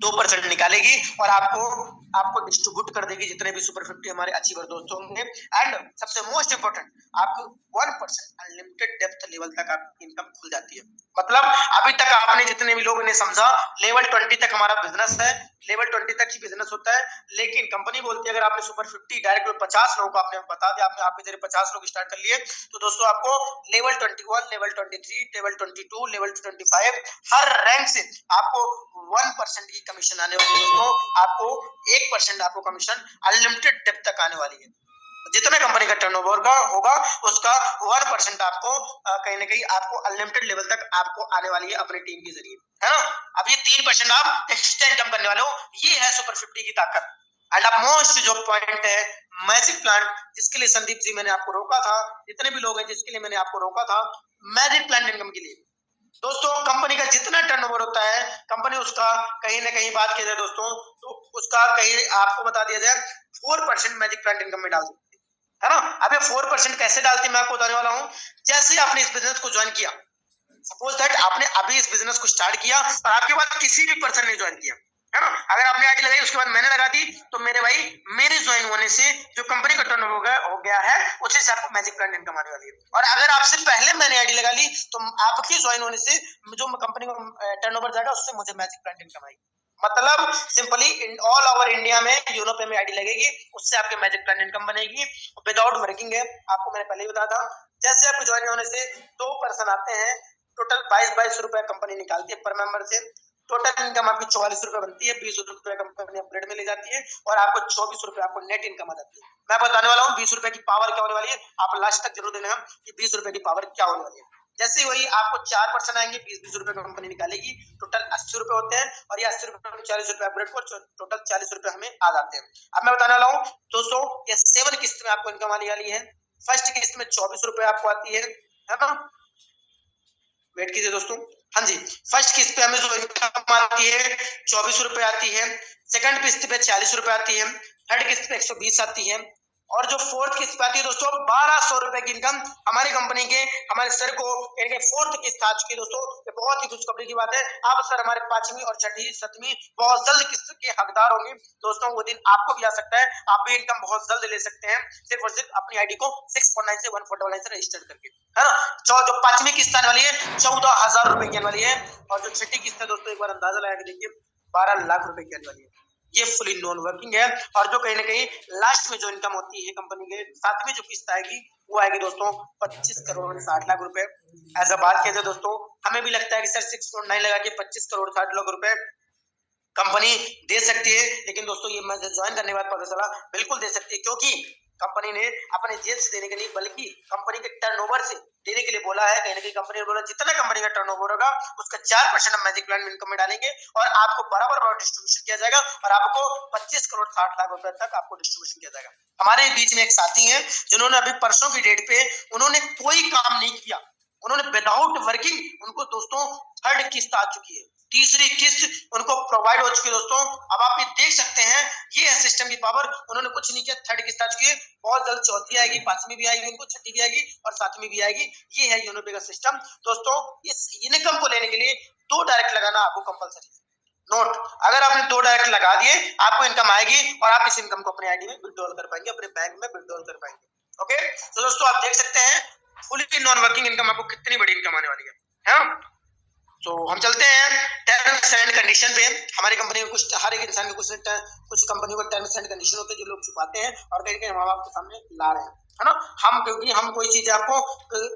2% निकालेगी और आपको डिस्ट्रीब्यूट कर देगी जितने भी सुपर 50 हमारे अचीवर दोस्त होंगे। एंड सबसे मोस्ट इंपोर्टेंट आपको 1% अनलिमिटेड डेप्थ लेवल तक आपकी इनकम खुल जाती है। मतलब अभी तक आपने जितने भी लोगों ने समझा लेवल 20 तक हमारा बिजनेस है, लेवल 20 तक ही बिजनेस होता है, लेकिन कंपनी बोलती है अगर आपने सुपर 50 डायरेक्ट 50 लोगों को आपने बता दिया, आपने आपके जरिए 50 लोग स्टार्ट कर लिए, तो दोस्तों आपको लेवल 21, लेवल 23, लेवल 22, लेवल 25 हर रैंक से आपको 1% की कमीशन आने वाली है दोस्तों। आपको 1% आपको कमीशन अनलिमिटेड डेप्थ तक आने वाली है। जितना कंपनी का टर्नओवर होगा उसका 1% आपको कहीं ना कहीं आपको अनलिमिटेड लेवल तक आपको आने वाली है अपने टीम के जरिए, है ना। अब ये 3% आप एक्स्ट्रा इनकम करने वाले हो, ये है सुपर 50 की ताकत। एंड अब मोस्ट जो पॉइंट है मैजिक प्लान, जिसके लिए संदीप जी मैंने आपको रोका था, जितने भी लोग हैं जिसके लिए मैंने आपको रोका था मैजिक प्लान इनकम के लिए। दोस्तों कंपनी का जितना टर्नओवर होता है कंपनी उसका कहीं ना कहीं बात की जाए दोस्तों तो उसका कहीं आपको बता दिया जाए 4% मैजिक प्लान इनकम में डाल सकते है ना। अब ये 4% कैसे डालते हैं मैं आपको बताने वाला हूँ। जैसे आपने इस बिजनेस को ज्वाइन किया, सपोज दैट आपने अभी इस बिजनेस को स्टार्ट किया और आपके बाद किसी भी पर्सन ने ज्वाइन किया, है ना। अगर आपने आईडी लगाई उसके बाद मैंने लगा दी, तो मेरे भाई मेरे ज्वाइन होने से जो कंपनी का टर्नओवर हो गया है उसी से आपको मैजिक प्लान इनकम आने वाली है। और अगर आपसे पहले मैंने आईडी लगा ली तो आपके ज्वाइन होने से जो कंपनी का टर्नओवर जाएगा उससे मुझे मैजिक प्लान इनकम आएगी। मतलब सिंपली ऑल ओवर इंडिया में यूनो पे में आईडी लगेगी, उससे आपके मैजिक प्लान इनकम बनेगी विदाउट वर्किंग है। आपको मैंने पहले ही बताया था। जैसे आपको ज्वाइन होने से 2 पर्सन आते हैं, टोटल 22 रुपए कंपनी निकालती है पर मेंबर से। टोटल इनकम आपकी 44 रुपए बनती है, 20 रुपए कंपनी अपग्रेड में ले जाती है और आपको 24 रुपए आपको नेट इनकम आ जाती है। मैं बताने वाला हूँ 20 रुपए की पावर क्या होने वाली है, आप लास्ट तक जरूर देना कि 20 रुपए की पावर क्या होने वाली है। जैसे वही आपको 4% आएंगे, 20 रुपए कंपनी निकालेगी, टोटल 80 रुपए होते हैं और ये 80 रुपए में 40 रुपए अपग्रेड को टोटल 40 रुपए हमें आ जाते हैं। अब मैं बताने वाला हूँ दोस्तों ये 7 किस्त में आपको इनकम आने वाली है। फर्स्ट किस्त में 24 रुपए आपको आती है ना। वेट कीजिए दोस्तों, हाँ जी, फर्स्ट किस्त पे हमें जो इनकम आती है 24 रुपए आती है, सेकंड किस्त पे 40 रुपए आती है, थर्ड किस्त पे 120 आती है, और जो फोर्थ किस्त आती है दोस्तों 1200 रुपए की इनकम हमारी कंपनी के हमारे सर को यानी कि फोर्थ किस्त आ चुकी है दोस्तों। ये बहुत ही खुशखबरी की बात है। आप सर हमारे 5वीं और 6वीं 7वीं बहुत जल्द किस्त के हकदार होंगे दोस्तों। वो दिन आपको भी आ सकता है, आप भी इनकम बहुत जल्द ले सकते हैं सिर्फ और सिर्फ अपनी आईडी को 649 से 1499 से रजिस्टर करके, है ना। जो 5वीं किस्त आने वाली है 14,000 रुपए की आने वाली है और जो 6ठी किस्त है दोस्तों एक बार अंदाजा लगा के देखिए 12 लाख रुपए की आने वाली है। ये फुली नॉन वर्किंग है और जो कहीं ना कहीं लास्ट में जो इनकम होती है कंपनी के 7वीं जो किस्त आएगी वो आएगी दोस्तों 25 करोड़ 60 लाख रुपए। ऐसा बात किया जाए दोस्तों, हमें भी लगता है कि सर 6.9 लगा के 25 करोड़ 60 लाख रुपए कंपनी दे सकती है, लेकिन दोस्तों ये मैं ज्वाइन करने के बाद पता चला बिल्कुल दे सकती है, क्योंकि कंपनी ने अपने जेब से देने के लिए बल्कि कंपनी के टर्नओवर से देने के लिए बोला है। कहीं ना कहीं कंपनी ने बोला जितना कंपनी का टर्नओवर होगा उसका 4% हम मैजिक प्लान इनकम में डालेंगे और आपको बराबर डिस्ट्रीब्यूशन किया जाएगा और आपको 25 करोड़ 60 लाख रुपए तक आपको डिस्ट्रीब्यूशन किया जाएगा। हमारे बीच में एक साथी है जिन्होंने अभी परसों की डेट पे उन्होंने कोई काम नहीं किया, उन्होंने विदाउट वर्किंग उनको दोस्तों 3rd किस्त आ चुकी है, 3री किस्त उनको प्रोवाइड हो चुकी है दोस्तों। अब आप ये देख सकते हैं ये है सिस्टम की पावर। उन्होंने कुछ नहीं किया, 3rd किस्त आ चुकी है, बहुत जल्द 4थी आएगी, 5वीं भी आएगी, उनको 6ठी भी आएगी और 7वीं भी आएगी। ये है यूनोपे का सिस्टम दोस्तों। इस इनकम को लेने के लिए 2 डायरेक्ट लगाना आपको कंपलसरी है। नोट, अगर आपने 2 डायरेक्ट लगा दिए आपको इनकम आएगी और आप इस इनकम को अपने आईडी में विड्रॉल कर पाएंगे, अपने बैंक में विड्रॉल कर पाएंगे। ओके, तो दोस्तों आप देख सकते हैं फुली नॉन वर्किंग इनकम आपको कितनी बड़ी इनकम आने वाली है। तो हम चलते हैं टर्म्स एंड कंडीशन पे। हमारी कंपनी में कुछ हर एक इंसान के कुछ कंपनी को टर्म्स एंड कंडीशन होते हैं जो लोग छुपाते हैं और कहीं कहीं हम आपके सामने ला रहे हैं, है ना। हम क्योंकि हम कोई चीज आपको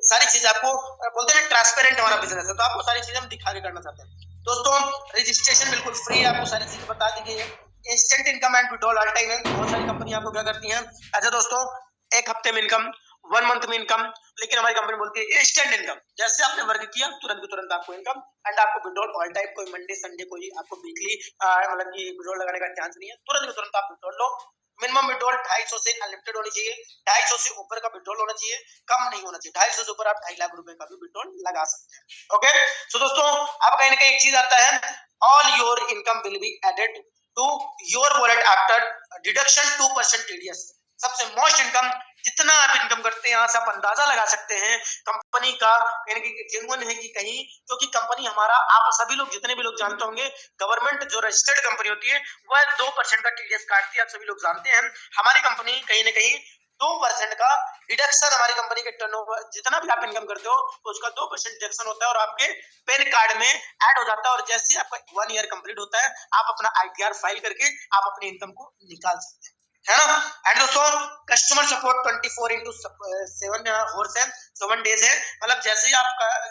सारी चीज आपको बोलते हैं ट्रांसपेरेंट हमारा बिजनेस है, तो आपको सारी चीजें हम दिखा के करना चाहते हैं दोस्तों। रजिस्ट्रेशन बिल्कुल फ्री है, आपको सारी चीजें बता दी गई है। Instant income and withdrawal all time है। बहुत सारी कंपनी आपको क्या करती है ऐसा दोस्तों, 1 हफ्ते में इनकम, 1 मंथ में इनकम, लेकिन हमारी कंपनी बोलती है इंस्टेंट इनकम। जैसे आपने वर्क किया तुरंत की तुरंत आपको इनकम एंड आपको विड्रॉल ऑल टाइम, कोई मंडे संडे कोई आपको वीकली मतलब कि विड्रॉल लगाने का चांस नहीं है, तुरंत की तुरंत आप विड्रॉल लो। मिनिमम विड्रॉल 250 से अनलिमिटेड होनी चाहिए, 250 से ऊपर का विड्रॉल होना चाहिए, कम नहीं होना चाहिए। 250 से ऊपर आप 2.5 लाख रुपए का भी विड्रॉल लगा सकते हैं। ओके, तो दोस्तों अब कहीं ना कहीं एक चीज आता है, all your income will be added to your wallet after deduction 2% TDS. सबसे मोस्ट इनकम जितना आप इनकम करते हैं यहाँ से आप अंदाजा लगा सकते हैं कंपनी का यानी कि जेन्युइन है कि कहीं, क्योंकि कंपनी हमारा आप सभी लोग जितने भी लोग जानते होंगे गवर्नमेंट जो रजिस्टर्ड कंपनी होती है वह 2% का टीडीएस काटती है, आप सभी लोग जानते हैं। हमारी कंपनी कहीं ना कहीं 2% का डिडक्शन, हमारी कंपनी के टर्नओवर जितना भी आप इनकम करते हो तो उसका 2% डिडक्शन होता है और आपके पैन कार्ड में ऐड हो जाता है और जैसे आपका 1 ईयर कंप्लीट होता है आप अपना आईटीआर फाइल करके आप अपनी इनकम को निकाल सकते हैं, है ना। एंड दोस्तों कस्टमर सपोर्ट 24/7 होर्स है, 7 डेज है। मतलब जैसे ही आप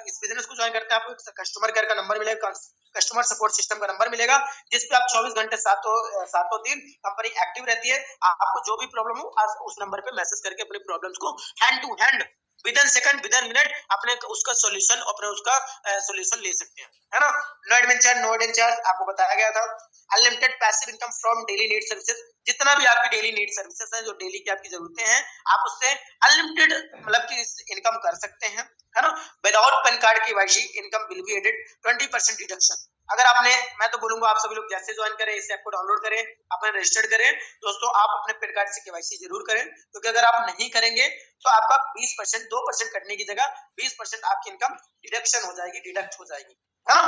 इस बिजनेस को ज्वाइन करते हैं आपको कस्टमर केयर का नंबर मिलेगा, कस्टमर सपोर्ट सिस्टम का नंबर मिलेगा जिस पे आप 24 घंटे सातों दिन कंपनी एक्टिव रहती है। आपको जो भी प्रॉब्लम हो आप उस नंबर पे मैसेज करके अपनी प्रॉब्लम्स को hand to hand within second within minute अपने उसका सॉल्यूशन अपने उसका सॉल्यूशन ले सकते हैं, है ना। No admin charge, no admin charge आपको बताया गया था। Unlimited passive income from daily need services, जितना भी आपकी डेली नीड सर्विसेज है जो डेली की आपकी जरूरतें हैं आप उससे अनलिमिटेड मतलब कि इनकम कर सकते हैं, है ना। Without PAN card KYC income will be added 20% deduction. अगर आपने, मैं तो बोलूंगा आप सभी लोग जैसे ज्वाइन करें इस ऐप को डाउनलोड करें, अपने रजिस्टर्ड करें दोस्तों, आप अपने पैन कार्ड से केवाईसी जरूर करें, क्योंकि अगर आप नहीं करेंगे तो आपका 20% 2% कटने की जगह 20% आपकी इनकम डिडक्शन हो जाएगी, डिडक्ट हो जाएगी, है ना।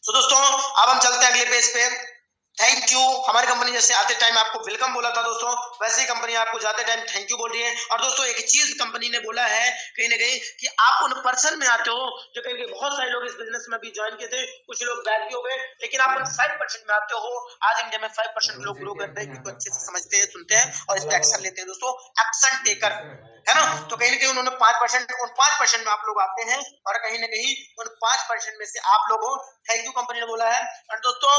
तो दोस्तों अब हम चलते हैं अगले पेज पे। Thank you. हमारी कंपनी जैसे आते टाइम आपको वेलकम बोला था दोस्तों, वैसे ही कंपनी आपको जाते टाइम थैंक यू बोल रही है। और दोस्तों एक चीज कंपनी ने बोला है कहीं ना कहीं कि आप उन पर्सन में आते हो जो कहीं ना बहुत सारे लोग इस बिजनेस में भी ज्वाइन किए थे, कुछ लोग बैक भी हो गए, लेकिन आप उन 5% में आते हो। आज इंडिया में 5% लोग ग्रो करते हैं क्योंकि अच्छे से समझते हैं, सुनते हैं और इस पर एक्शन लेते हैं दोस्तों, एक्शन टेकर, है ना। तो कहीं ना कहीं उन्होंने 5% उन 5% में आप लोग आते हैं और कहीं ना कहीं उन 5% में से आप लोग हो। थैंक यू कंपनी ने बोला है। और दोस्तों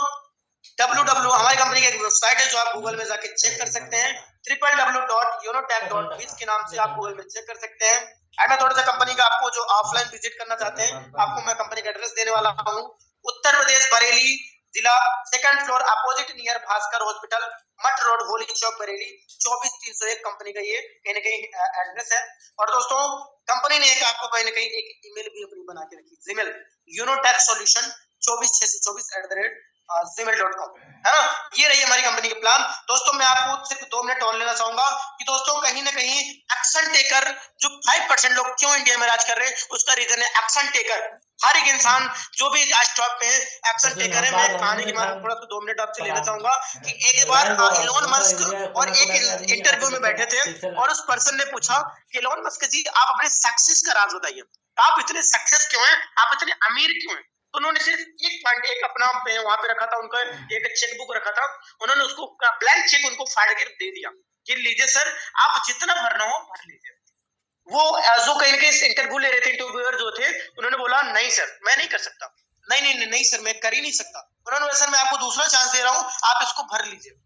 www हमारी कंपनी की एक वेबसाइट है जो आप गूगल में जाके चेक कर सकते हैं, www.unotech.biz के नाम से आप गूगल में चेक कर सकते हैं। एंड मैं थोड़ा सा कंपनी का आपको जो ऑफलाइन विजिट करना चाहते हैं आपको मैं कंपनी का एड्रेस देने वाला हूँ। उत्तर प्रदेश बरेली जिला, 2nd floor opposite near Bhaskar hospital, मट रोड, होली चौक, बरेली 24301 कंपनी का ये कहीं ना कहीं एड्रेस है। और दोस्तों कंपनी ने एक आपको कहीं ना कहीं एक ईमेल भी अपनी बना के रखी, जीमेल unotech solution 24624 gmail.com, है ना। ये रही हमारी कंपनी के प्लान। दोस्तों मैं आपको सिर्फ 2 मिनट और लेना चाहूंगा कि दोस्तों कहीं ना कहीं एक्शन टेकर जो 5% लोग क्यों इंडिया में राज कर रहे हैं, उसका रीजन है एक्शन टेकर। हर एक इंसान जो भी आज टॉप पे है एक्शन टेकर है। मैं कहानी के बाद थोड़ा सा 2 मिनट आपसे लेना चाहूंगा कि एक बार इलोन मस्क और एक इंटरव्यू में बैठे थे और उस पर्सन ने पूछा कि इलोन मस्क जी आप अपने सक्सेस का राज बताइए, आप इतने सक्सेस क्यों हैं, आप इतने अमीर क्यों हैं। तो उन्होंने सिर्फ एक पॉइंट, एक अपना वहां पे रखा था, उनका एक चेक बुक रखा था, उन्होंने उसको ब्लैंक चेक उनको फाड़ के दे दिया कि लीजिए सर आप जितना भरना हो भर लीजिए। वो जो कहीं ना कहीं इंटरव्यू ले रहे थे, इंटरव्यूअर जो थे, उन्होंने बोला नहीं सर मैं नहीं कर सकता, नहीं सर मैं कर ही नहीं सकता। उन्होंने बोला सर मैं आपको दूसरा चांस दे रहा हूँ, आप इसको भर लीजिए।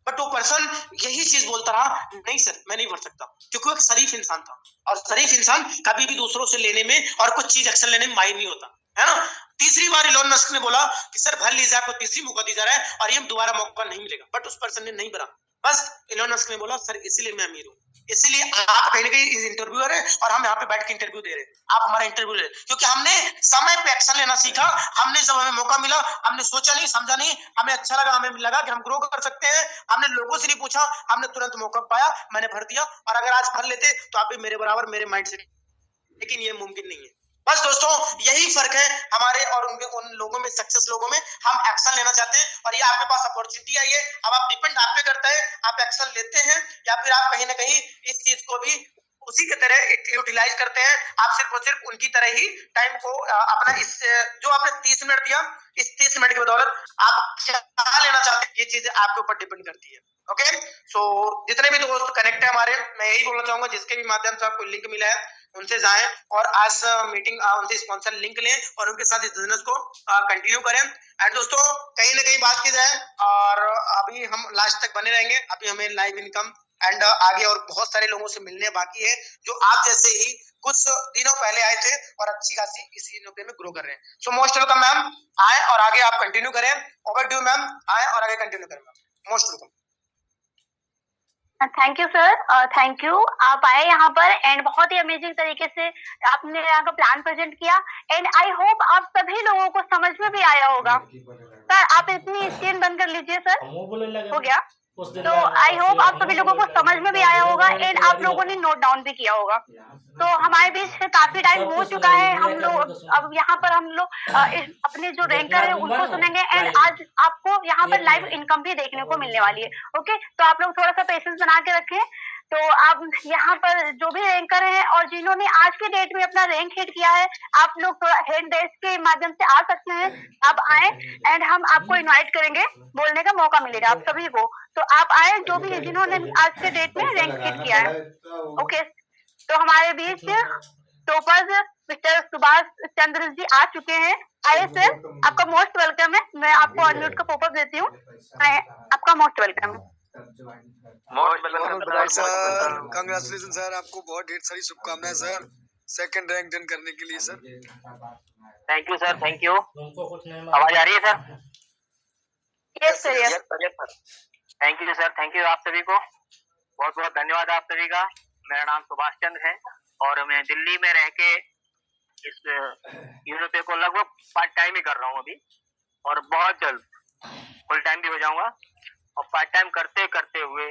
बट वो पर्सन यही चीज बोलता रहा, नहीं सर मैं नहीं भर सकता, क्योंकि वो एक शरीफ इंसान था और शरीफ इंसान कभी भी दूसरों से लेने में और कुछ चीज एक्शन लेने में माहिर नहीं होता, है ना। तीसरी बार इलोन मस्क ने बोला कि सर भर लीजिए, आपको तीसरी मौका दी जा रहा है और ये दोबारा मौका नहीं मिलेगा। बट उस पर्सन ने नहीं भरा। बस इलोन मस्क ने बोला सर इसीलिए मैं अमीर हूँ, इसीलिए आप कहीं ना कहीं इंटरव्यूअर है और हम यहाँ पे बैठ के इंटरव्यू दे रहे हैं, आप हमारा इंटरव्यू ले रहे हैं, क्योंकि हमने समय पे एक्शन लेना सीखा। हमने जब हमें मौका मिला हमने सोचा नहीं, समझा नहीं, हमें अच्छा लगा, हमें लगा कि हम ग्रो कर सकते हैं, हमने लोगों से नहीं पूछा, हमने तुरंत मौका पाया, मैंने भर दिया। और अगर आज भर लेते तो आप भी मेरे बराबर मेरे माइंड से, लेकिन ये मुमकिन नहीं है। बस दोस्तों यही फर्क है हमारे और उनके, उन लोगों में, सक्सेस लोगों में। हम एक्शन लेना चाहते हैं और ये आपके पास अपॉर्चुनिटी आई है, अब आप डिपेंड आप पे करता है, आप एक्शन लेते हैं या फिर आप कहीं ना कहीं इस चीज को भी उसी की तरह यूटिलाइज करते हैं। आप सिर्फ और सिर्फ उनकी तरह ही टाइम को अपना इस जो आपने 30 मिनट दिया, इस 30 मिनट की बदौलत आप क्या लेना चाहते हैं, ये चीजें आपके ऊपर डिपेंड करती है। ओके, सो जितने भी दोस्त कनेक्ट है हमारे, मैं यही बोलना चाहूंगा जिसके भी माध्यम से आपको लिंक मिला है उनसे जाएं और आज मीटिंग उनसे स्पॉन्सर लिंक लें और उनके साथ इस बिजनेस को कंटिन्यू करें। एंड दोस्तों कहीं ना कहीं बात की जाए और अभी हम लास्ट तक बने रहेंगे, अभी हमें लाइव इनकम एंड आगे और बहुत सारे लोगों से मिलने बाकी है जो आप जैसे ही कुछ दिनों पहले आए थे और अच्छी खासी इसी नौकरी में ग्रो कर रहे हैं। सो मोस्ट वेलकम मैम, आए और आगे आप कंटिन्यू करें। ओवर टू मैम, आए और आगे कंटिन्यू करें ma'am, most welcome. Thank you sir, thank you. आप आए यहाँ पर एंड बहुत ही अमेजिंग तरीके से आपने यहाँ का प्लान प्रेजेंट किया एंड आई होप आप सभी लोगों को समझ में भी आया होगा। सर आप इतनी स्क्रीन बंद कर लीजिए सर, हो गया। तो आई होप आप सभी लोगों को समझ में भी आया होगा एंड आप लोगों ने नोट डाउन भी किया होगा। तो हमारे बीच काफी टाइम हो चुका है, हम लोग अब यहाँ पर हम लोग अपने जो रैंकर है उनको सुनेंगे एंड आज आपको यहाँ पर लाइव इनकम भी देखने को मिलने वाली है। ओके, तो आप लोग थोड़ा सा पेशेंस बना के रखें। तो आप यहाँ पर जो भी रैंकर हैं और जिन्होंने आज के डेट में अपना रैंक हिट किया है, आप लोग थोड़ा हैंड रेस के माध्यम से आ सकते हैं। आप आए एंड हम आपको इनवाइट करेंगे, बोलने का मौका मिलेगा आप सभी को। तो आप आए जो भी जिन्होंने आज के डेट में रैंक हिट किया है। ओके, तो हमारे बीच टॉपर्स मिस्टर सुभाष चंद्र जी आ चुके हैं। आइए सर, आपका मोस्ट वेलकम है। मैं आपको अनम्यूट का पॉपअप देती हूँ। आपका मोस्ट वेलकम है। सर कांग्रेचुलेशन सर, आपको बहुत ढेर सारी शुभकामनाएं सर, सेकंड रैंक डन करने के लिए sir. Thank you sir, thank you. आवाज आ रही है sir? Yes sir, yes sir. Thank you sir, thank you आप सभी को, बहुत बहुत धन्यवाद आप सभी का। मेरा नाम सुभाष चंद्र है और मैं दिल्ली में रह के इस यूरोपे को लगभग पार्ट टाइम ही कर रहा हूँ अभी, और बहुत जल्द फुल टाइम भी हो जाऊंगा। और पार्ट टाइम करते करते हुए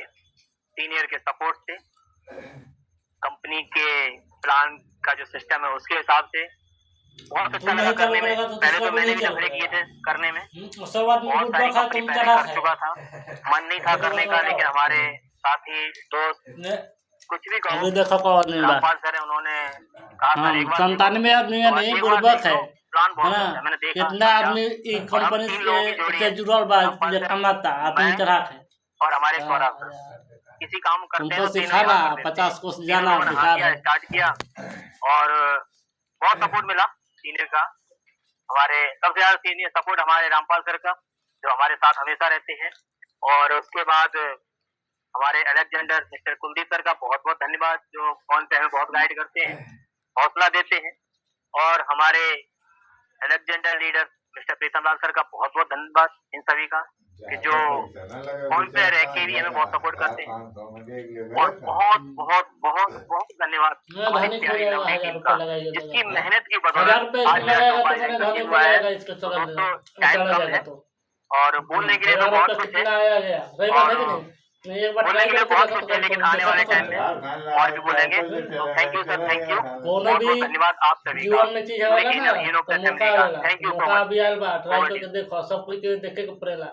3 ईयर के सपोर्ट से, कंपनी के प्लान का जो सिस्टम है उसके हिसाब से बहुत अच्छा लगा करने में। पहले तो मैंने भी नखरे किए थे करने में, बहुत सारी कंपनी पहले कर चुका था, मन नहीं था करने का, लेकिन हमारे साथी दोस्त कुछ भी कहो, रामपाल सर है, उन्होंने कहा सर एक बार 97 आदमी नहीं गुरबत है प्लान बहुत अच्छा है। मैंने देखा कितना आदमी कंपनी से जुड़ल बा, कमाता आदमी तरह है और हमारे सौरभ किसी काम करते उनको हैं सिखाना 50 को जाना स्टार्ट किया और बहुत सपोर्ट मिला सीनियर का। हमारे सबसे ज्यादा सीनियर सपोर्ट हमारे रामपाल सर का, जो हमारे साथ हमेशा रहते हैं। और उसके बाद हमारे अलेक्जेंडर मिस्टर कुलदीप सर का बहुत बहुत धन्यवाद, जो फोन पे हमें बहुत गाइड करते हैं, हौसला देते हैं। और हमारे अलेक्जेंडर लीडर मिस्टर प्रीतम लाल सर का बहुत बहुत धन्यवाद इन सभी का, कि जो फोन पे रह के भी हमें बहुत सपोर्ट करते हैं। और बहुत बहुत बहुत बहुत धन्यवाद हमारी प्यारी लवली टीम का, जिसकी मेहनत की बदौलत आज मेरा 2 बार रैंक हुआ है। दोस्तों टाइम कम है, और बोलने के लिए तो बहुत कुछ है, आया गया सही बात है कि और नहीं एक बार बोलने ट्राई के लिए करके बहुत देखो कुछ तो है, लेकिन कंफर्म आने देखो वाले तो टाइम में और भी बोलेंगे। तो thank you sir, thank you, कोनो बहुत भी बहुत धन्यवाद आप सभी का जीवन में चीज पूरे आवेला ना यूरोप तो असेंबली मौका का। आवेला थैंक यू सो मौका मच। भी आयल बा ट्राई ओवर करके देखो सब कुछ के देखे के पड़ेला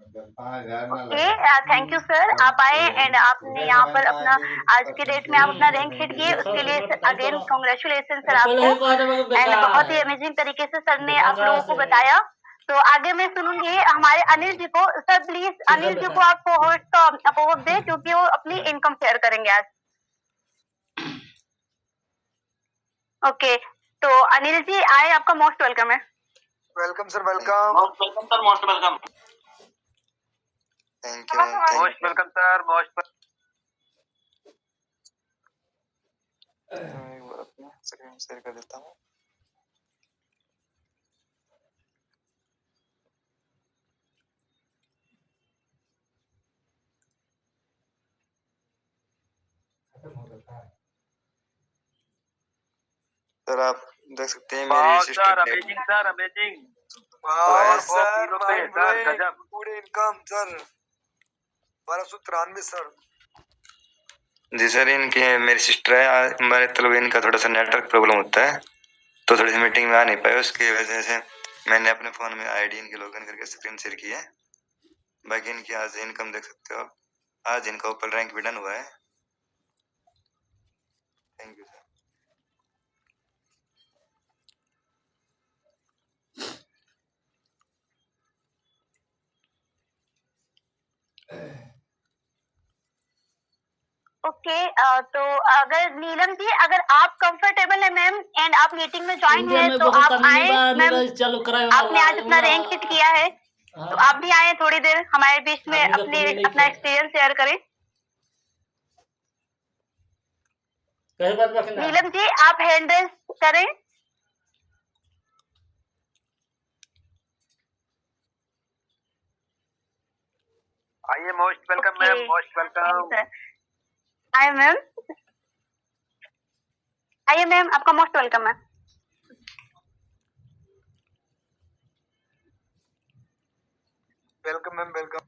ओके, थैंक यू सर, आप आए एंड आपने यहाँ पर अपना आज के डेट में आप अपना रैंक हिट किए, देखो उसके लिए सुनो ट्राई अगेन करो कॉन्ग्रेचुलेशन सर पहले ही आपको। कहा था मैं एंड बेकार बहुत ही है अमेजिंग तरीके से सर ने देखा आप कहाँ लोगों को से बताया। तो आगे मैं सुनूंगी हमारे अनिल जी को। सर प्लीज ठीक है अनिल जी को बेटा आप होस्ट का अपोज दे, क्योंकि वो अपनी इनकम शेयर करेंगे आज। ओके, तो अनिल जी आए, आपका मोस्ट वेलकम है। Welcome sir, welcome. Most welcome sir, most welcome. Thank you ma'am, most welcome sir, most मैं एक बार अपना स्क्रीन शेयर कर देता हूँ। सर आप देख सकते हैं मेरी sir, sister amazing sir, amazing. Sir, sir गजब। पूरे इनकम सर 1293 सर। जी सर, इनके मेरी सिस्टर है, मतलब इनका थोड़ा सा नेटवर्क प्रॉब्लम होता है तो थोड़ी सी मीटिंग में आ नहीं पाए, उसकी वजह से मैंने अपने फोन में आईडी इनके लॉगिन करके स्क्रीन शेयर की है। बाकी इनकी आज इनकम देख सकते हो आप। आज इनका ओपन रैंक भी डन हुआ है। Thank you sir. ओके, तो अगर नीलम जी अगर आप कंफर्टेबल है मैम एंड आप मीटिंग में ज्वाइन इंडिया है में तो बहुत आप आदमी आए बा मैम। नीरज चालू कराए आपने आज अपना रैंक हिट किया है तो आप भी आए थोड़ी देर हमारे बीच में आदमी का अपने कमी नहीं अपना है एक्सपीरियंस शेयर करें। कहीं बात बाकी ना नीलम जी आप हैंड रेस करें। आइए, most welcome ma'am, most welcome. आइए मैम, आइए मैम, आपका मोस्ट वेलकम है। Welcome ma'am, welcome.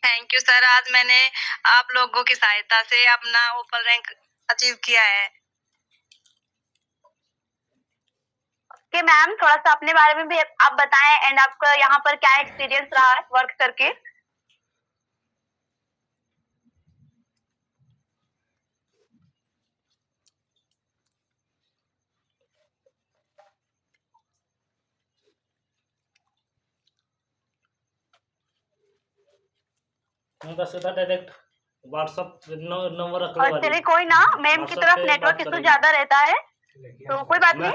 Thank you sir, आज मैंने आप लोगों की सहायता से अपना ओपन रैंक अचीव किया है। ओके मैम, थोड़ा सा अपने बारे में भी आप बताएं एंड आपका यहाँ पर क्या एक्सपीरियंस रहा है वर्क करके। उनका सीधा डायरेक्ट व्हाट्सएप नंबर रख और चलिए कोई ना, मैम की तरफ नेटवर्क इशू ज्यादा रहता है तो कोई बात नहीं।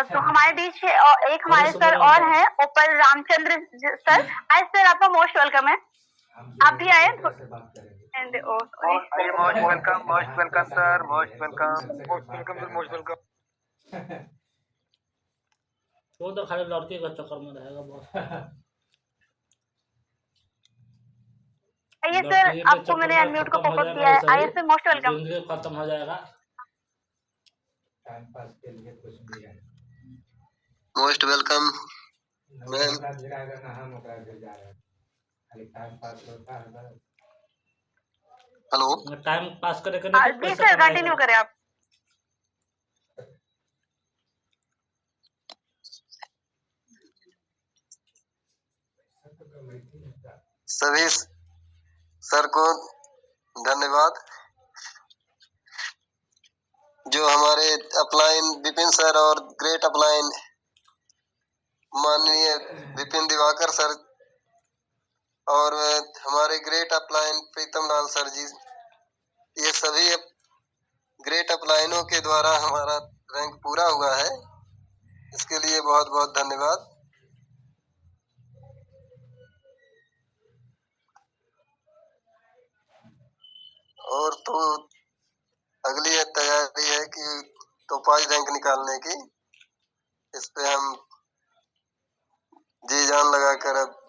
तो हमारे बीच एक हमारे सर और हैं ओपल रामचंद्र सर। आज सर आपका मोस्ट वेलकम है, आप भी आए। एंड आइए, most welcome sir, most welcome. Most welcome sir, most welcome. वो तो खाली लड़की का चक्कर में रहेगा बहुत आइए लड़की सर, के आपको चक्कर मैंने में अनम्यूट को खत्म हो फोकस जाएगा किया है। ऐसा ही आइए सर, मोस्ट वेलकम। जिंदगी खत्म हो जाएगा। टाइम पास के लिए कुछ भी है मोस्ट वेलकम मैम। गिराएगा ना हम ओकरा गिर जा रहे हैं खाली टाइम पास होता है बस। हेलो, टाइम पास करे के नहीं जी सर, कंटिन्यू करें आप। सभी सर को धन्यवाद जो हमारे अपलाइन विपिन सर और ग्रेट अपलाइन माननीय विपिन दिवाकर सर और हमारे ग्रेट अपलाइन प्रीतम लाल सर जी, ये सभी ग्रेट अपलाइनों के द्वारा हमारा रैंक पूरा हुआ है। इसके लिए बहुत बहुत धन्यवाद। और तो अगली तैयारी है कि तो 5 रैंक निकालने की, इस पे हम जी जान लगाकर अब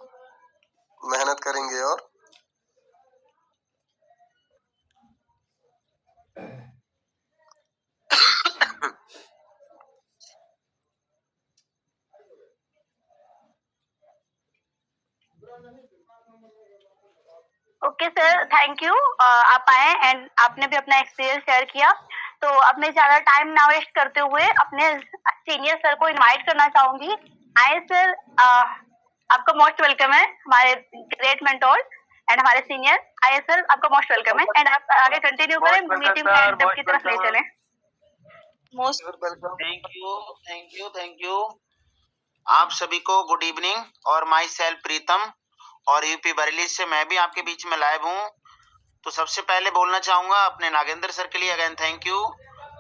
मेहनत करेंगे। और ओके सर, थैंक यू। आप आए एंड आपने भी अपना एक्सपीरियंस शेयर किया। तो अब मैं ज्यादा टाइम ना वेस्ट करते हुए अपने सीनियर सर को इनवाइट करना चाहूंगी। आए सर, आपका मोस्ट वेलकम है हमारे ग्रेट मेंटोर एंड हमारे सीनियर। आए सर, आपका मोस्ट वेलकम है एंड आप आगे कंटिन्यू करें, मीटिंग के एंड की तरफ ले चलें। Most thank you. आप सभी को गुड इवनिंग और माई सेल्फ प्रीतम और यूपी बरेली से मैं भी आपके बीच में लाइव हूँ। तो सबसे पहले बोलना चाहूंगा अपने नागेंद्र सर के लिए अगेन थैंक यू,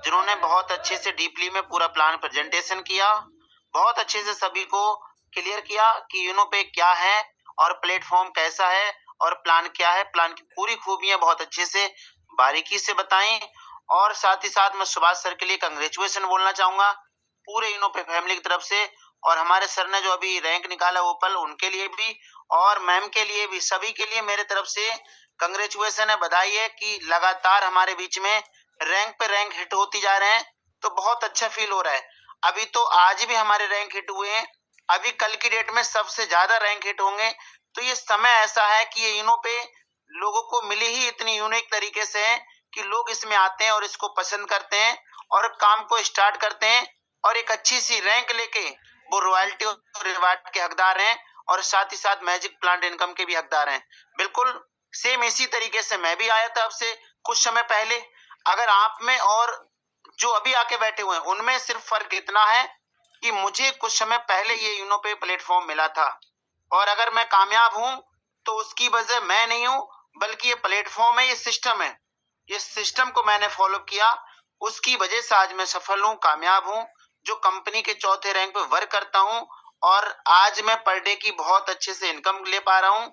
जिन्होंने बहुत अच्छे से डीपली में पूरा प्लान प्रेजेंटेशन किया, बहुत अच्छे से सभी को क्लियर किया कि यूनो पे क्या है और प्लेटफॉर्म कैसा है और प्लान क्या है। प्लान की पूरी खूबियां बहुत अच्छे से बारीकी से बताई। और साथ ही साथ मैं सुभाष सर के लिए कंग्रेचुलेशन बोलना चाहूंगा पूरे यूनो पे फैमिली की तरफ से, और हमारे सर ने जो अभी रैंक निकाला ओपल उनके लिए भी और मैम के लिए भी, सभी के लिए मेरे तरफ से कंग्रेचुलेशन है, बधाई है कि लगातार हमारे बीच में रैंक पे रैंक हिट होती जा रहे हैं। तो बहुत अच्छा फील हो रहा है। अभी तो आज भी हमारे रैंक हिट हुए हैं, अभी कल की डेट में सबसे ज्यादा रैंक हिट होंगे। तो ये समय ऐसा है कि ये यूनो पे लोगों को मिली ही इतनी यूनिक तरीके से है कि लोग इसमें आते हैं और इसको पसंद करते हैं और काम को स्टार्ट करते हैं और एक अच्छी सी रैंक लेके वो रॉयल्टी और रिवार्ड के हकदार हैं और साथ ही साथ मैजिक प्लांट इनकम के भी हकदार हैं। बिल्कुल सेम इसी तरीके से मैं भी आया था आपसे कुछ समय पहले। अगर आप में और जो अभी आके बैठे हुए हैं उनमें सिर्फ फर्क इतना है कि मुझे कुछ समय पहले ये यूनो पे प्लेटफॉर्म मिला था, और अगर मैं कामयाब हूं तो उसकी वजह मैं नहीं हूं बल्कि ये प्लेटफॉर्म है, ये सिस्टम है। ये सिस्टम को मैंने फॉलो किया, उसकी वजह से आज मैं सफल हूं, कामयाब हूं, जो कंपनी के चौथे रैंक पे वर्क करता हूं और आज मैं पर डे की बहुत अच्छे से इनकम ले पा रहा हूं।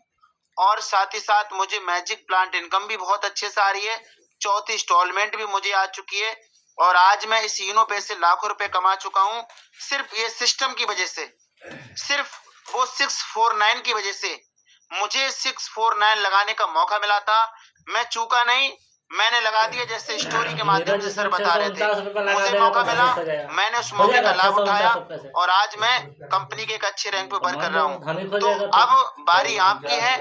और साथ ही साथ मुझे मैजिक प्लांट इनकम भी बहुत अच्छे से आ रही है, चौथी इंस्टॉलमेंट भी मुझे आ चुकी है और आज मैं इस यूनो पे से लाखों रुपए कमा चुका हूं सिर्फ ये सिस्टम की वजह से। सिर्फ वो 649 की वजह से मुझे 649 लगाने का मौका मिला था, मैं चूका नहीं, मैंने लगा दिया जैसे स्टोरी के माध्यम से सर बता रहे थे। मुझे मौका मिला, मैंने उस मौके का लाभ उठाया और आज मैं कंपनी के एक अच्छे रैंक पे वर्क कर रहा हूँ। तो अब बारी आपकी है,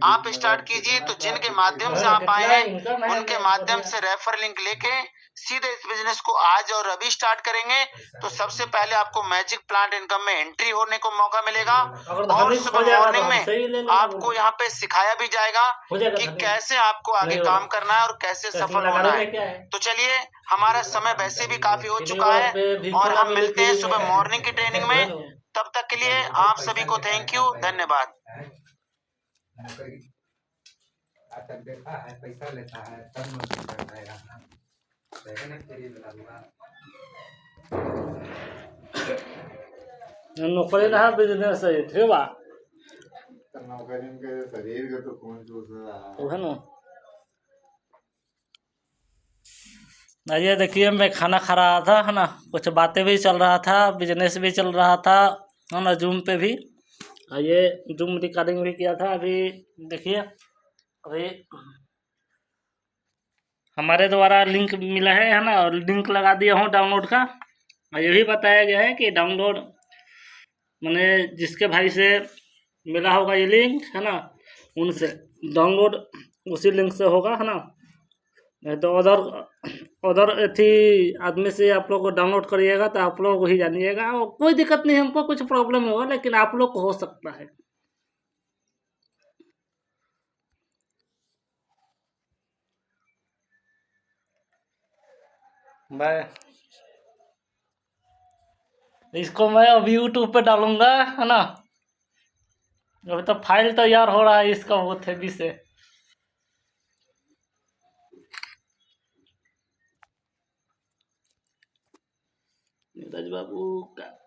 आप स्टार्ट कीजिए। तो जिनके माध्यम से आप आए हैं उनके माध्यम से रेफर लिंक लेके सीधे इस बिजनेस को आज और अभी स्टार्ट करेंगे तो सबसे पहले आपको मैजिक प्लांट इनकम में एंट्री होने को मौका मिलेगा और सुबह मॉर्निंग में आपको यहाँ पे सिखाया भी जाएगा कि कैसे आपको आगे काम करना है और कैसे सफल होना है। तो चलिए, हमारा समय वैसे भी काफी हो चुका है और हम मिलते हैं सुबह मॉर्निंग की ट्रेनिंग में। तब तक के लिए आप सभी को थैंक यू, धन्यवाद। अच्छा देखा है, पैसा लेता है तब नौकरी करता है यहाँ। देखने के लिए लगा नौकरी रहा बिजनेस है, ठीक बा। नौकरी के शरीर के तो कौन चूस रहा वो है ना। ये देखिए मैं खाना खा रहा था, है ना, कुछ बातें भी चल रहा था, बिजनेस भी चल रहा था, है ना, जूम पे भी। ये जूम रिकॉर्डिंग भी किया था। अभी देखिए, अभी हमारे द्वारा लिंक मिला है ना, और लिंक लगा दिया हूँ डाउनलोड का। और ये भी बताया गया है कि डाउनलोड मैंने जिसके भाई से मिला होगा ये लिंक, है ना, उनसे डाउनलोड उसी लिंक से होगा, है ना। नहीं तो अदर थी आदमी से आप लोग डाउनलोड करिएगा तो आप लोग ही जानिएगा। और कोई दिक्कत नहीं, हमको कुछ प्रॉब्लम होगा लेकिन आप लोग को हो सकता है। इसको मैं अभी यूट्यूब पे डालूंगा, है ना। अभी तो फाइल तैयार हो रहा है इसका, वो थे भी से। नीरज बाबू का